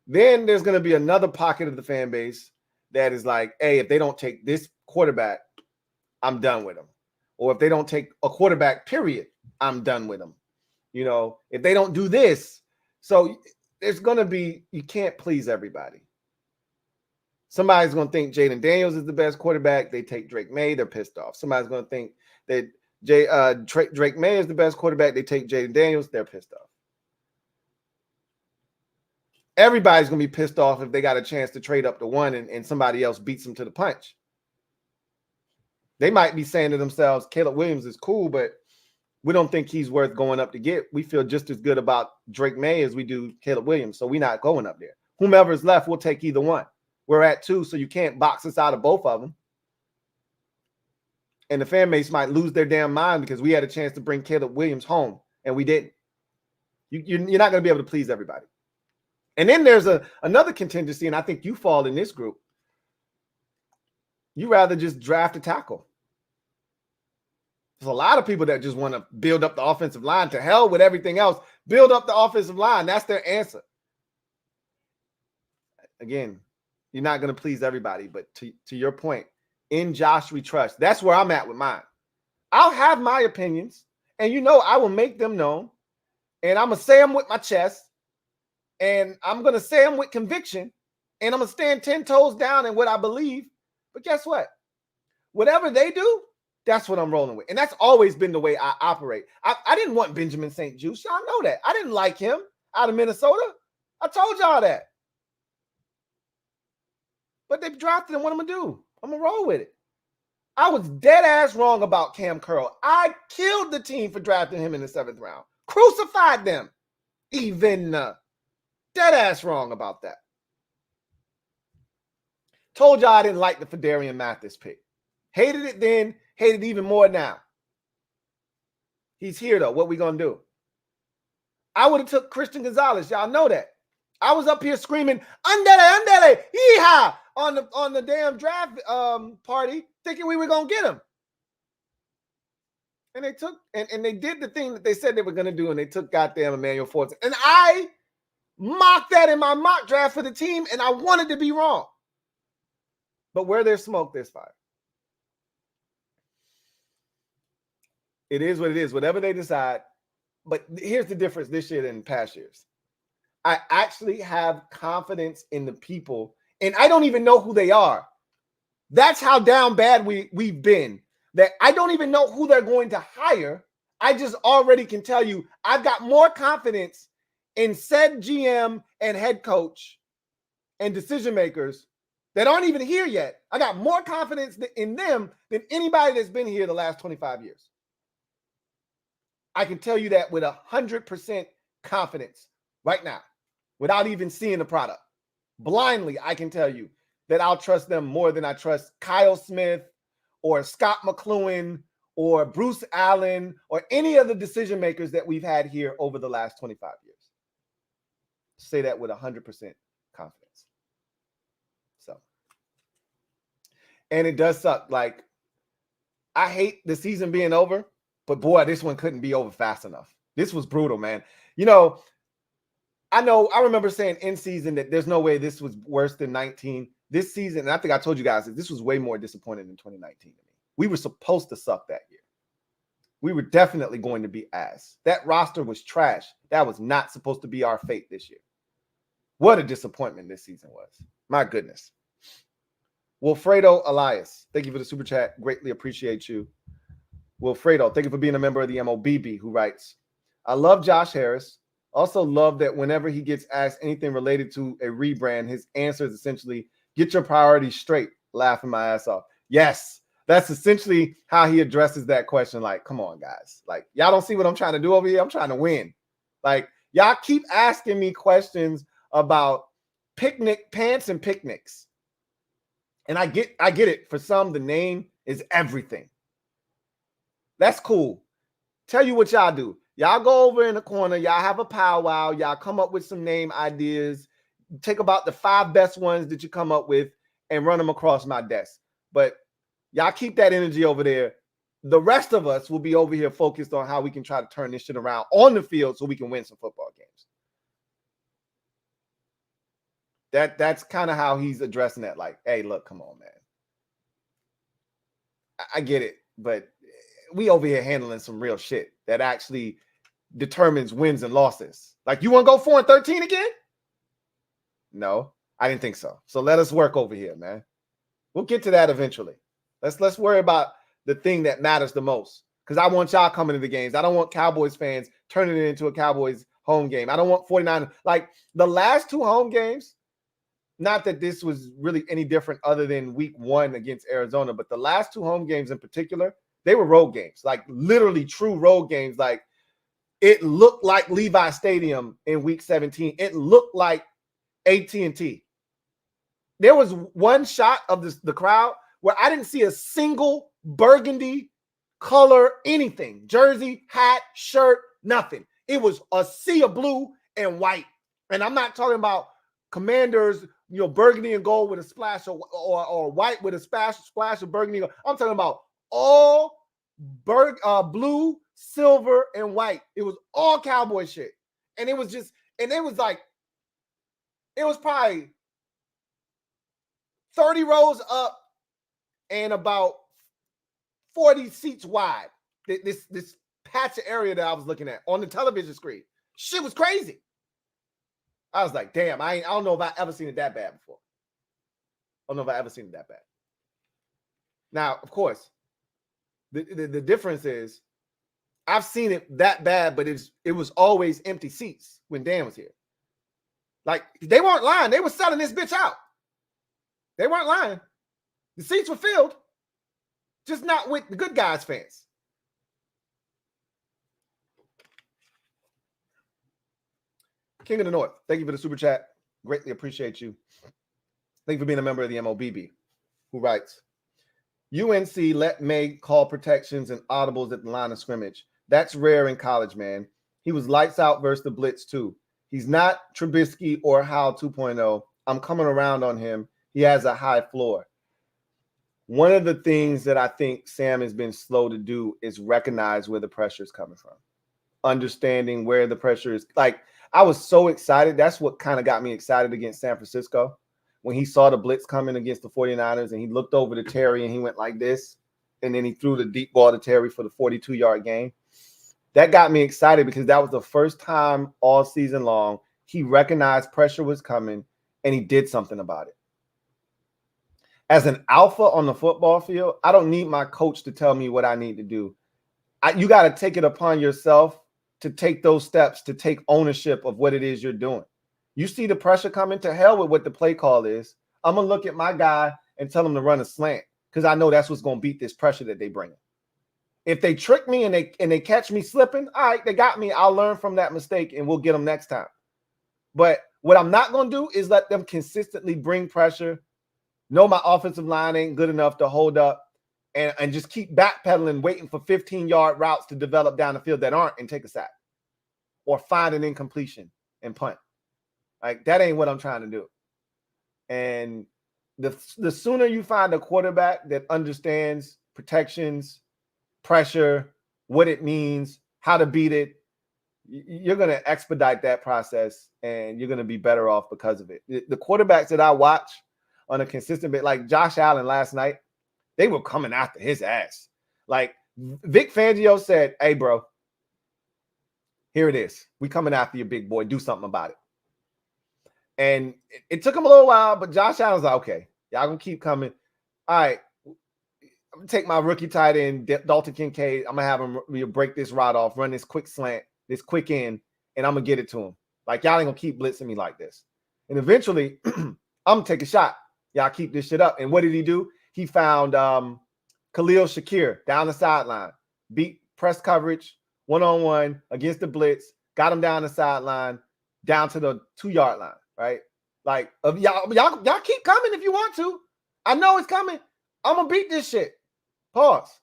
Then there's going to be another pocket of the fan base that is like, hey, if they don't take this quarterback, I'm done with them. Or if they don't take a quarterback, period, I'm done with them. You know, if they don't do this. So there's going to be, you can't please everybody. Somebody's going to think Jaden Daniels is the best quarterback. They take Drake May. They're pissed off. Somebody's going to think that Drake May is the best quarterback. They take Jaden Daniels. They're pissed off. Everybody's going to be pissed off if they got a chance to trade up to one and somebody else beats them to the punch. They might be saying to themselves, Caleb Williams is cool, but we don't think he's worth going up to get. We feel just as good about Drake May as we do Caleb Williams, so we're not going up there. Whomever's left, we'll take either one. We're at 2, so you can't box us out of both of them. And the fan base might lose their damn mind because we had a chance to bring Caleb Williams home, and we didn't. You're not going to be able to please everybody. And then there's another contingency, and I think you fall in this group. You rather just draft a tackle. There's a lot of people that just want to build up the offensive line. To hell with everything else. Build up the offensive line. That's their answer. Again, you're not going to please everybody. But to your point, in Josh we trust. That's where I'm at with mine. I'll have my opinions. And I will make them known. And I'm going to say them with my chest. And I'm going to say them with conviction. And I'm going to stand 10 toes down in what I believe. But guess what? Whatever they do, that's what I'm rolling with. And that's always been the way I operate. I didn't want Benjamin St. Juste. Y'all know that. I didn't like him out of Minnesota. I told y'all that. But they drafted him. What am I going to do? I'm going to roll with it. I was dead ass wrong about Cam Curl. I killed the team for drafting him in the 7th round. Crucified them. Even dead ass wrong about that. Told y'all I didn't like the Fedarian Mathis pick. Hated it then, hated it even more now. He's here, though. What we going to do? I would have took Christian Gonzalez. Y'all know that. I was up here screaming, Andele, yeehaw, on the damn draft party, thinking we were going to get him. And they took, and they did the thing that they said they were going to do, and they took goddamn Emmanuel Fortes. And I mocked that in my mock draft for the team, and I wanted to be wrong. But where there's smoke, there's fire. It is what it is, whatever they decide. But here's the difference this year than past years. I actually have confidence in the people, and I don't even know who they are. That's how down bad we've been, that I don't even know who they're going to hire. I just already can tell you I've got more confidence in said GM and head coach and decision makers that aren't even here yet. I got more confidence in them than anybody that's been here the last 25 years. I can tell you that with 100% confidence right now, without even seeing the product. Blindly, I can tell you that I'll trust them more than I trust Kyle Smith or Scott McLuhan or Bruce Allen or any of the decision makers that we've had here over the last 25 years. Say that with 100% confidence. So, and it does suck. Like, I hate the season being over, but boy, this one couldn't be over fast enough. This was brutal, man. I remember saying in season that there's no way this was worse than 19. This season, and I think I told you guys that this was way more disappointing than 2019 to me. We were supposed to suck that year. We were definitely going to be ass. That roster was trash. That was not supposed to be our fate this year. What a disappointment this season was. My goodness. Wilfredo Elias, thank you for the super chat. Greatly appreciate you. Wilfredo, thank you for being a member of the MOBB, who writes, I love Josh Harris. Also love that whenever he gets asked anything related to a rebrand, his answer is essentially, get your priorities straight, laughing my ass off. Yes, that's essentially how he addresses that question. Like, come on, guys. Like, y'all don't see what I'm trying to do over here? I'm trying to win. Like, y'all keep asking me questions about picnic pants and picnics. And I get it. For some, the name is everything. That's cool. Tell you what y'all do. Y'all go over in the corner. Y'all have a powwow. Y'all come up with some name ideas. Take about the 5 best ones that you come up with and run them across my desk. But y'all keep that energy over there. The rest of us will be over here focused on how we can try to turn this shit around on the field so we can win some football games. That's kind of how he's addressing that. Like, hey, look, come on, man. I get it, but we over here handling some real shit that actually determines wins and losses. Like, you want to go 4-13 again? No. I didn't think so. So let us work over here, man. We'll get to that eventually. Let's worry about the thing that matters the most. Because I want y'all coming to the games. I don't want Cowboys fans turning it into a Cowboys home game. I don't want 49. Like the last 2 home games, not that this was really any different other than week 1 against Arizona, but the last 2 home games in particular, they were road games, like literally true road games. Like it looked like Levi Stadium in week 17. It looked like AT&T. There was one shot of the crowd where I didn't see a single burgundy color, anything, jersey, hat, shirt, nothing. It was a sea of blue and white. And I'm not talking about Commanders, burgundy and gold with a splash or white with a splash of burgundy. I'm talking about all blue, silver, and white. It was all Cowboy shit. And it was probably 30 rows up and about 40 seats wide. This patch of area that I was looking at on the television screen. Shit was crazy. I was like, damn, I don't know if I ever seen it that bad before. I don't know if I ever seen it that bad. Now, of course, the difference is I've seen it that bad, but it was always empty seats when Dan was here. Like, they weren't lying. They were selling this bitch out. They weren't lying. The seats were filled, just not with the good guys fans. King of the North, thank you for the super chat. Greatly appreciate you. Thank you for being a member of the MOBB, who writes, UNC let May call protections and audibles at the line of scrimmage. That's rare in college, man. He was lights out versus the blitz, too. He's not Trubisky or Howell 2.0. I'm coming around on him. He has a high floor. One of the things that I think Sam has been slow to do is recognize where the pressure is coming from. Understanding where the pressure is. Like, I was so excited. That's what kind of got me excited against San Francisco. When he saw the blitz coming against the 49ers and he looked over to Terry and he went like this, and then he threw the deep ball to Terry for the 42-yard gain. That got me excited because that was the first time all season long he recognized pressure was coming and he did something about it. As an alpha on the football field, I don't need my coach to tell me what I need to do. You got to take it upon yourself to take those steps, to take ownership of what it is you're doing. You see the pressure coming, to hell with what the play call is. I'm going to look at my guy and tell him to run a slant because I know that's what's going to beat this pressure that they bring. If they trick me and they catch me slipping, all right, they got me. I'll learn from that mistake and we'll get them next time. But what I'm not going to do is let them consistently bring pressure, know my offensive line ain't good enough to hold up, and just keep backpedaling, waiting for 15-yard routes to develop down the field that aren't, and take a sack or find an incompletion and punt. Like, that ain't what I'm trying to do. And the sooner you find a quarterback that understands protections, pressure, what it means, how to beat it, you're going to expedite that process and you're going to be better off because of it. The quarterbacks that I watch on a consistent bit, like Josh Allen last night, they were coming after his ass. Like Vic Fangio said, hey, bro, here it is. We coming after you, big boy. Do something about it. And it took him a little while, but Josh Allen's like, okay, y'all gonna keep coming. All right, I'm gonna take my rookie tight end, Dalton Kincaid. I'm gonna have him break this route off, run this quick slant, this quick end, and I'm gonna get it to him. Like, y'all ain't gonna keep blitzing me like this. And eventually, I'm gonna take a shot. Y'all keep this shit up. And what did he do? He found Khalil Shakir down the sideline, beat press coverage, one-on-one against the blitz, got him down the sideline, down to the 2-yard line, right? Like, y'all keep coming if you want to. I know it's coming. I'm going to beat this shit. Pause.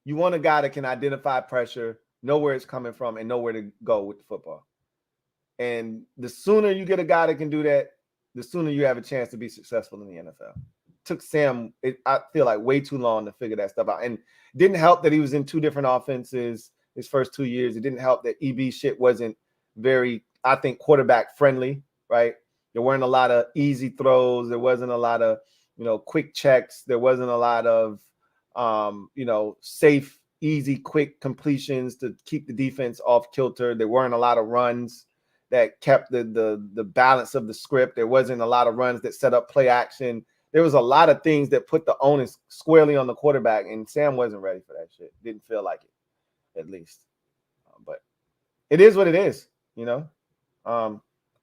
You want a guy that can identify pressure, know where it's coming from, and know where to go with the football. And the sooner you get a guy that can do that, the sooner you have a chance to be successful in the NFL. Took Sam, I feel like, way too long to figure that stuff out. And it didn't help that he was in 2 different offenses his first 2 years. It didn't help that EB shit wasn't very, I think, quarterback friendly, right? There weren't a lot of easy throws. There wasn't a lot of, quick checks. There wasn't a lot of, safe, easy, quick completions to keep the defense off kilter. There weren't a lot of runs. that kept the balance of the script. There wasn't a lot of runs that set up play action. There was a lot of things that put the onus squarely on the quarterback, and Sam wasn't ready for that shit. Didn't feel like it, at least. But it is what it is, you know.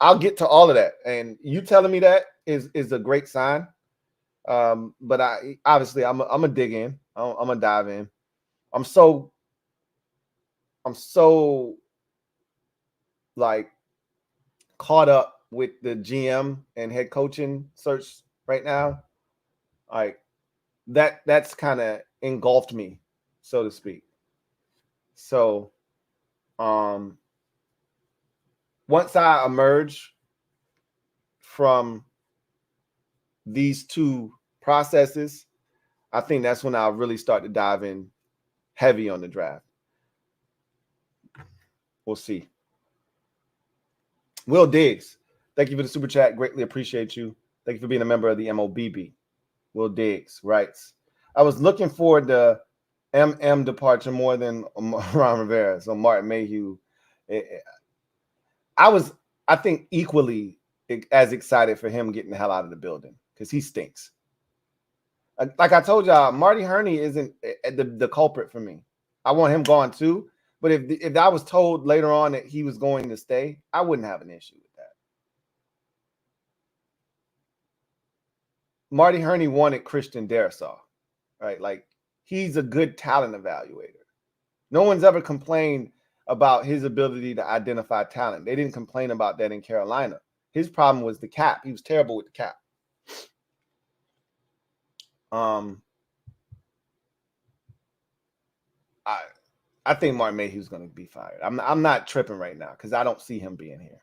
I'll get to all of that, and you telling me that is a great sign. But I'm gonna dig in. I'm gonna dive in. I'm so like caught up with the GM and head coaching search right now. Like that's kind of engulfed me, so to speak. So once I emerge from these two processes, I think that's when I'll really start to dive in heavy on the draft. We'll see. Will Diggs, thank you for the super chat. Greatly appreciate you. Thank you for being a member of the MOBB. Will Diggs writes, I was looking forward to MM departure more than Ron Rivera. So Martin Mayhew. I think, equally as excited for him getting the hell out of the building because he stinks. Like I told y'all, Marty Herney isn't the culprit for me. I want him gone too. But if I was told later on that he was going to stay, I wouldn't have an issue with that. Marty Herney wanted Christian Darrisaw, right? Like, he's a good talent evaluator. No one's ever complained about his ability to identify talent. They didn't complain about that in Carolina. His problem was the cap. He was terrible with the cap. I think Martin Mayhew's going to be fired. I'm not tripping right now because I don't see him being here.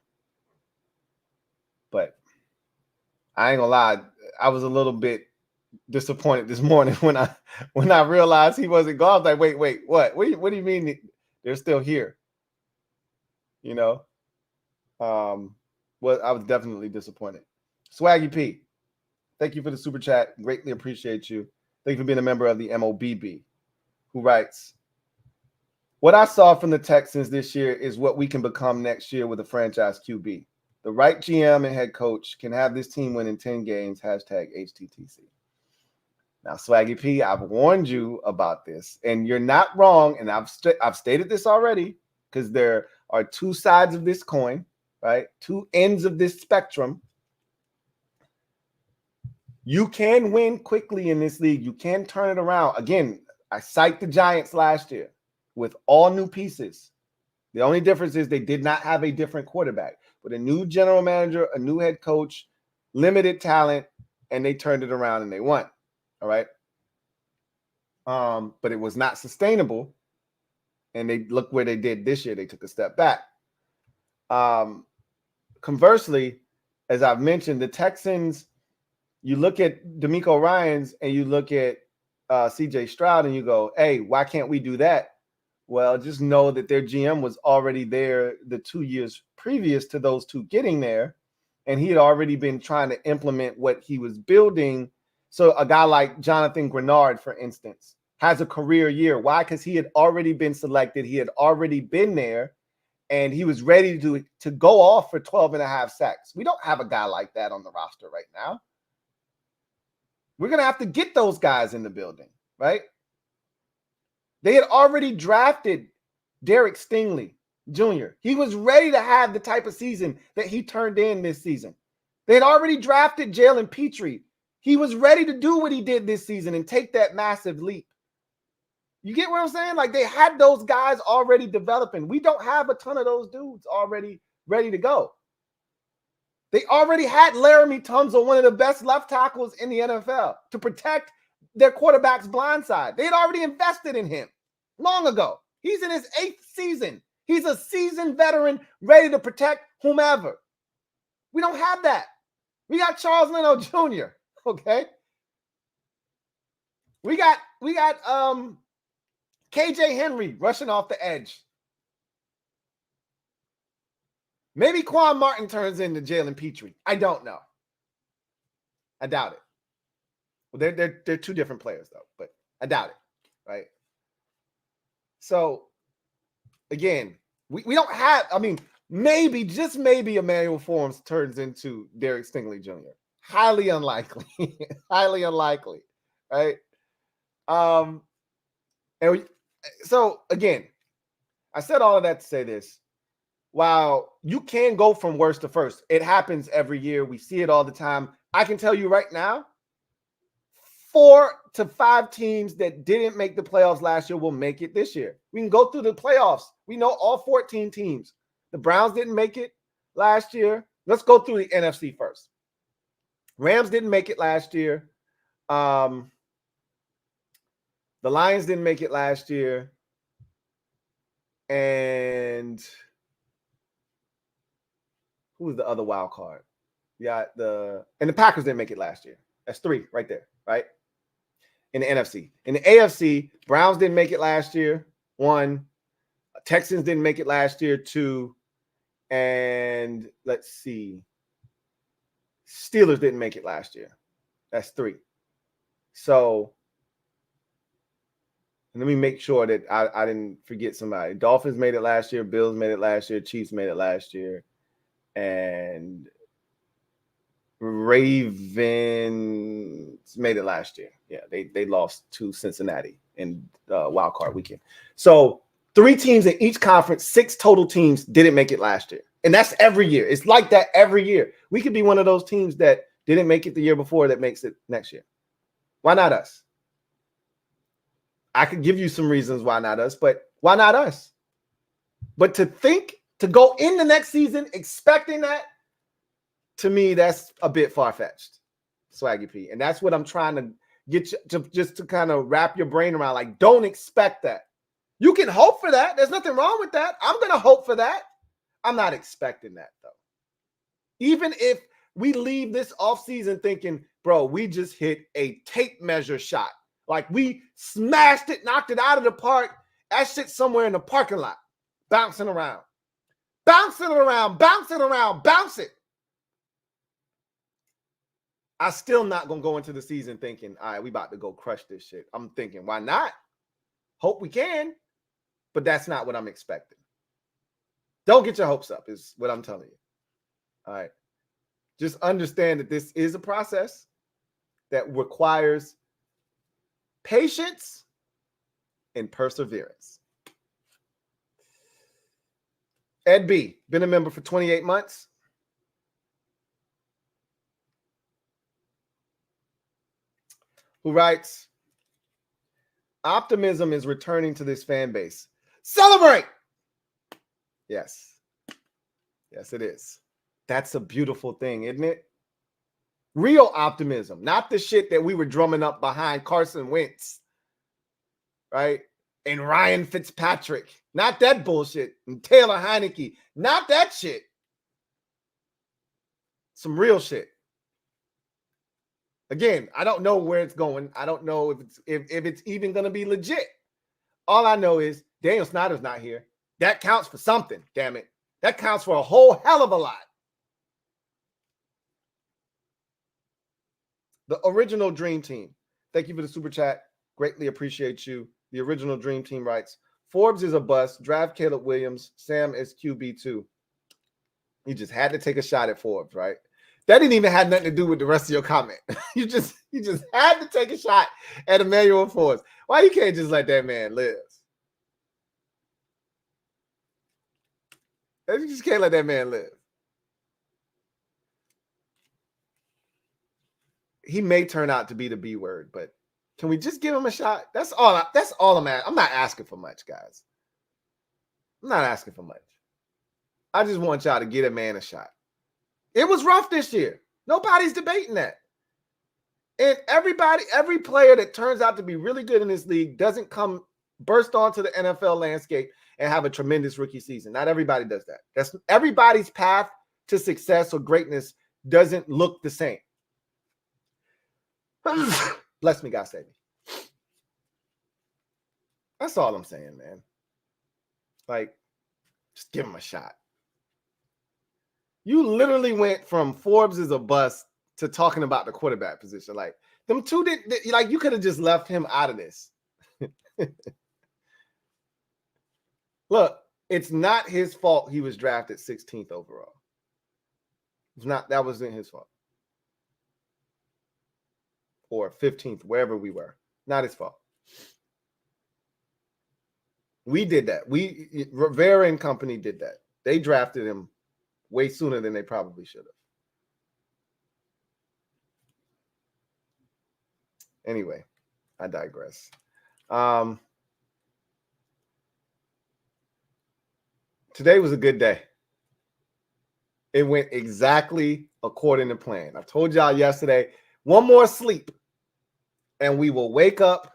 But I ain't gonna lie, I was a little bit disappointed this morning when I realized he wasn't gone. I was like, wait, what? What do you mean they're still here? You know, well, I was definitely disappointed. Swaggy P, thank you for the super chat. Greatly appreciate you. Thank you for being a member of the MOBB, who writes, what I saw from the Texans this year is what we can become next year with a franchise QB. The right GM and head coach can have this team win in 10 games, #HTTC. Now, Swaggy P, I've warned you about this, and you're not wrong, and I've stated this already, because there are two sides of this coin, right? Two ends of this spectrum. You can win quickly in this league. You can turn it around. Again, I cite the Giants last year with all new pieces. The only difference is they did not have a different quarterback, but a new general manager, a new head coach, limited talent, and they turned it around and they won. All right. But it was not sustainable. And they look where they did this year. They took a step back. Conversely, as I've mentioned, the Texans, you look at DeMeco Ryans and you look at CJ Stroud and you go, hey, why can't we do that? Well, just know that their GM was already there the 2 years previous to those two getting there. And he had already been trying to implement what he was building. So a guy like Jonathan Grenard, for instance, has a career year. Why? Because he had already been selected. He had already been there. And he was ready to go off for 12.5 sacks. We don't have a guy like that on the roster right now. We're going to have to get those guys in the building, right? They had already drafted Derek Stingley Jr. He was ready to have the type of season that he turned in this season. They had already drafted Jalen Petrie. He was ready to do what he did this season and take that massive leap. You get what I'm saying? Like, they had those guys already developing. We don't have a ton of those dudes already ready to go. They already had Laramie Tunsil, one of the best left tackles in the NFL, to protect their quarterback's blind side. They had already invested in him long ago. He's in his 8th season. He's a seasoned veteran ready to protect whomever. We don't have that. We got Charles Leno Jr., okay? We got KJ Henry rushing off the edge. Maybe Quan Martin turns into Jalen Petrie. I don't know. I doubt it. Well, they're two different players, though, but I doubt it, right? So, again, we don't have, I mean, maybe, just maybe, Emmanuel Forbes turns into Derek Stingley Jr. Highly unlikely. Highly unlikely, right? So again, I said all of that to say this. While you can go from worst to first, it happens every year. We see it all the time. I can tell you right now, 4 to 5 teams that didn't make the playoffs last year will make it this year. We can go through the playoffs. We know all 14 teams. The Browns didn't make it last year. Let's go through the NFC first. Rams didn't make it last year. The Lions didn't make it last year. And who was the other wild card? Yeah, the Packers didn't make it last year. That's 3 right there, right? In the NFC. In the AFC, Browns didn't make it last year. 1. Texans didn't make it last year. 2. And let's see. Steelers didn't make it last year. That's 3. So let me make sure that I didn't forget somebody. Dolphins made it last year. Bills made it last year. Chiefs made it last year. And Ravens made it last year. Yeah, they lost to Cincinnati in wild card weekend. So 3 teams in each conference, 6 total teams didn't make it last year. And that's every year. It's like that every year. We could be one of those teams that didn't make it the year before that makes it next year. Why not us? I could give you some reasons why not us, but why not us? But to go in the next season expecting that, to me, that's a bit far-fetched, Swaggy P. And that's what I'm trying to get you to kind of wrap your brain around. Like, don't expect that. You can hope for that. There's nothing wrong with that. I'm going to hope for that. I'm not expecting that, though. Even if we leave this offseason thinking, bro, we just hit a tape measure shot. Like, we smashed it, knocked it out of the park. That shit's somewhere in the parking lot, bouncing around. Bouncing around, bouncing around, bounce it. I'm still not going to go into the season thinking, all right, we about to go crush this shit. I'm thinking, why not? Hope we can, but that's not what I'm expecting. Don't get your hopes up is what I'm telling you. All right. Just understand that this is a process that requires patience and perseverance. Ed B, been a member for 28 months. Who writes, optimism is returning to this fan base. Celebrate! Yes. Yes, it is. That's a beautiful thing, isn't it? Real optimism, not the shit that we were drumming up behind Carson Wentz, right? And Ryan Fitzpatrick. Not that bullshit. And Taylor Heineke. Not that shit. Some real shit. Again, I don't know where it's going. I don't know if it's even going to be legit. All I know is Daniel Snyder's not here. That counts for something, damn it. That counts for a whole hell of a lot. The original Dream Team. Thank you for the super chat. Greatly appreciate you. The original Dream Team writes, Forbes is a bust. Draft Caleb Williams. Sam is QB2. You just had to take a shot at Forbes, right? That didn't even have nothing to do with the rest of your comment. you just had to take a shot at Emmanuel Forbes. Why you can't just let that man live? You just can't let that man live. He may turn out to be the B word, but can we just give him a shot? That's all I'm at. I'm not asking for much, guys. I'm not asking for much. I just want y'all to get a man a shot. It was rough this year. Nobody's debating that. And every player that turns out to be really good in this league doesn't burst onto the NFL landscape and have a tremendous rookie season. Not everybody does that. That's everybody's path to success or greatness doesn't look the same. Bless me, God save me. That's all I'm saying, man. Like, just give him a shot. You literally went from Forbes is a bust to talking about the quarterback position. Like, them two you could have just left him out of this. Look, It's not his fault he was drafted 16th overall. It's not, that wasn't his fault. Or 15th, wherever we were. Not his fault. We did that. Rivera and company did that. They drafted him way sooner than they probably should have. Anyway, I digress. Today was a good day. It went exactly according to plan. I told y'all yesterday, one more sleep, and we will wake up,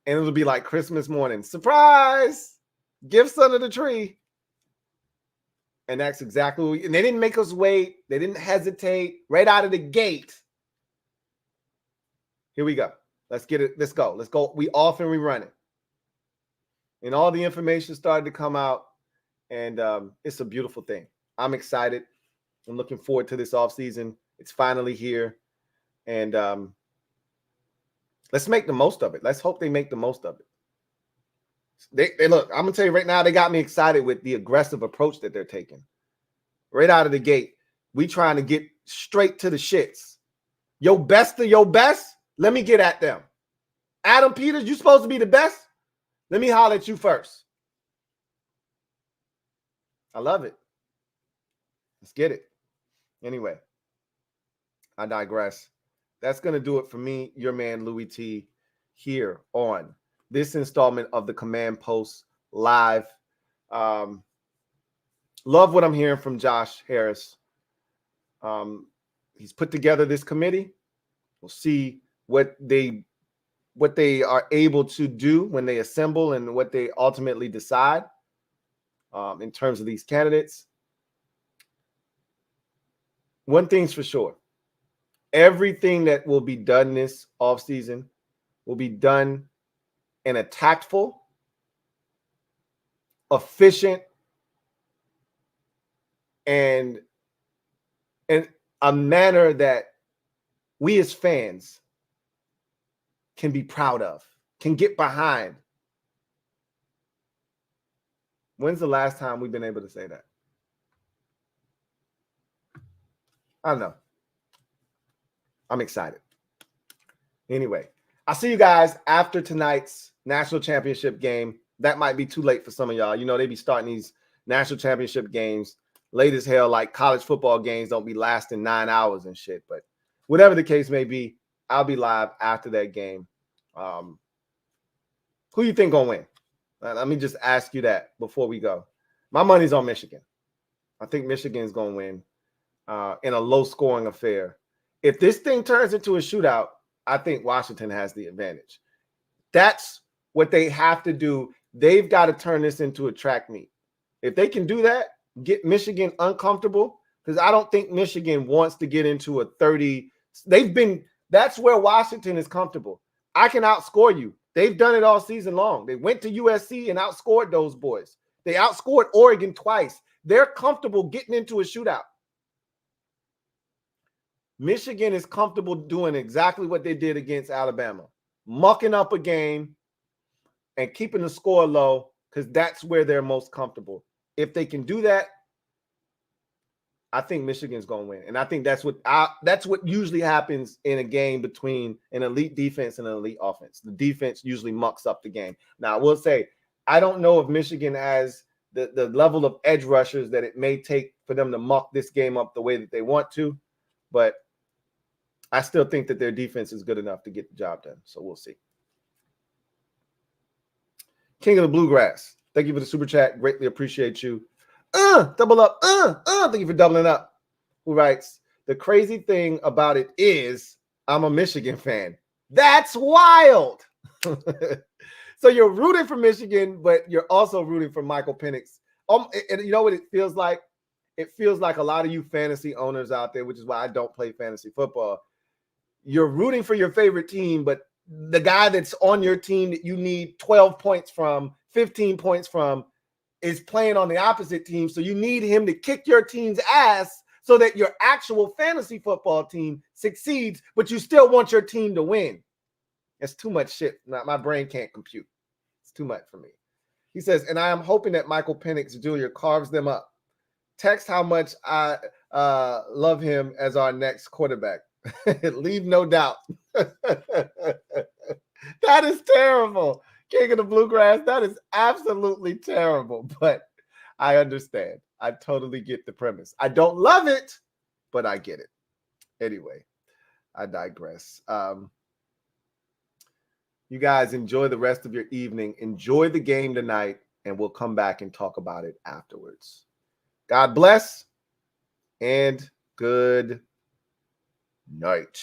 and it'll be like Christmas morning. Surprise! Gifts under the tree. And that's exactly what and they didn't make us wait. They didn't hesitate. Right out of the gate. Here we go. Let's get it. Let's go. Let's go. We off and we running. And all the information started to come out. And it's a beautiful thing. I'm excited. I'm looking forward to this offseason. It's finally here. And let's make the most of it. Let's hope they make the most of it. They look, I'm going to tell you right now, they got me excited with the aggressive approach that they're taking. Right out of the gate, we trying to get straight to the shits. Your best of your best, let me get at them. Adam Peters, you supposed to be the best? Let me holler at you first. I love it. Let's get it. Anyway, I digress. That's going to do it for me, your man, Louie T, here on this installment of the Command Post Live. Love what I'm hearing from Josh Harris. He's put together this committee. We'll see what they are able to do when they assemble and what they ultimately decide in terms of these candidates. One thing's for sure. Everything that will be done this offseason will be done in a tactful, efficient, and in a manner that we as fans can be proud of, can get behind. When's the last time we've been able to say that? I don't know. I'm excited. Anyway, I'll see you guys after tonight's national championship game. That might be too late for some of y'all. You know, they be starting these national championship games late as hell, like college football games don't be lasting 9 hours and shit. But whatever the case may be, I'll be live after that game. Who you think gonna win? Let me just ask you that before we go. My money's on Michigan. I think Michigan's gonna win in a low-scoring affair. If this thing turns into a shootout, I think Washington has the advantage. That's what they have to do. They've got to turn this into a track meet. If they can do that, get Michigan uncomfortable, because I don't think Michigan wants to get into a 30. That's where Washington is comfortable. I can outscore you. They've done it all season long. They went to USC and outscored those boys. They outscored Oregon twice. They're comfortable getting into a shootout. Michigan is comfortable doing exactly what they did against Alabama, mucking up a game and keeping the score low, because that's where they're most comfortable. If they can do that, I think Michigan's going to win. And I think that's what usually happens in a game between an elite defense and an elite offense. The defense usually mucks up the game. Now, I will say, I don't know if Michigan has the level of edge rushers that it may take for them to muck this game up the way that they want to, but I still think that their defense is good enough to get the job done. So we'll see. King of the Bluegrass, thank you for the super chat. Greatly appreciate you. Double up. Thank you for doubling up. Who writes, the crazy thing about it is I'm a Michigan fan. That's wild. So you're rooting for Michigan, but you're also rooting for Michael Penix. And you know what it feels like? It feels like a lot of you fantasy owners out there, which is why I don't play fantasy football. You're rooting for your favorite team, but the guy that's on your team that you need 12 points from, 15 points from, is playing on the opposite team. So you need him to kick your team's ass so that your actual fantasy football team succeeds, but you still want your team to win. It's too much shit. My brain can't compute. It's too much for me. He says, and I am hoping that Michael Penix Jr. carves them up. Text how much I love him as our next quarterback. Leave no doubt. That is terrible. King of the Bluegrass, that is absolutely terrible. But I understand. I totally get the premise. I don't love it, but I get it. Anyway, I digress. You guys enjoy the rest of your evening. Enjoy the game tonight, and we'll come back and talk about it afterwards. God bless and good night.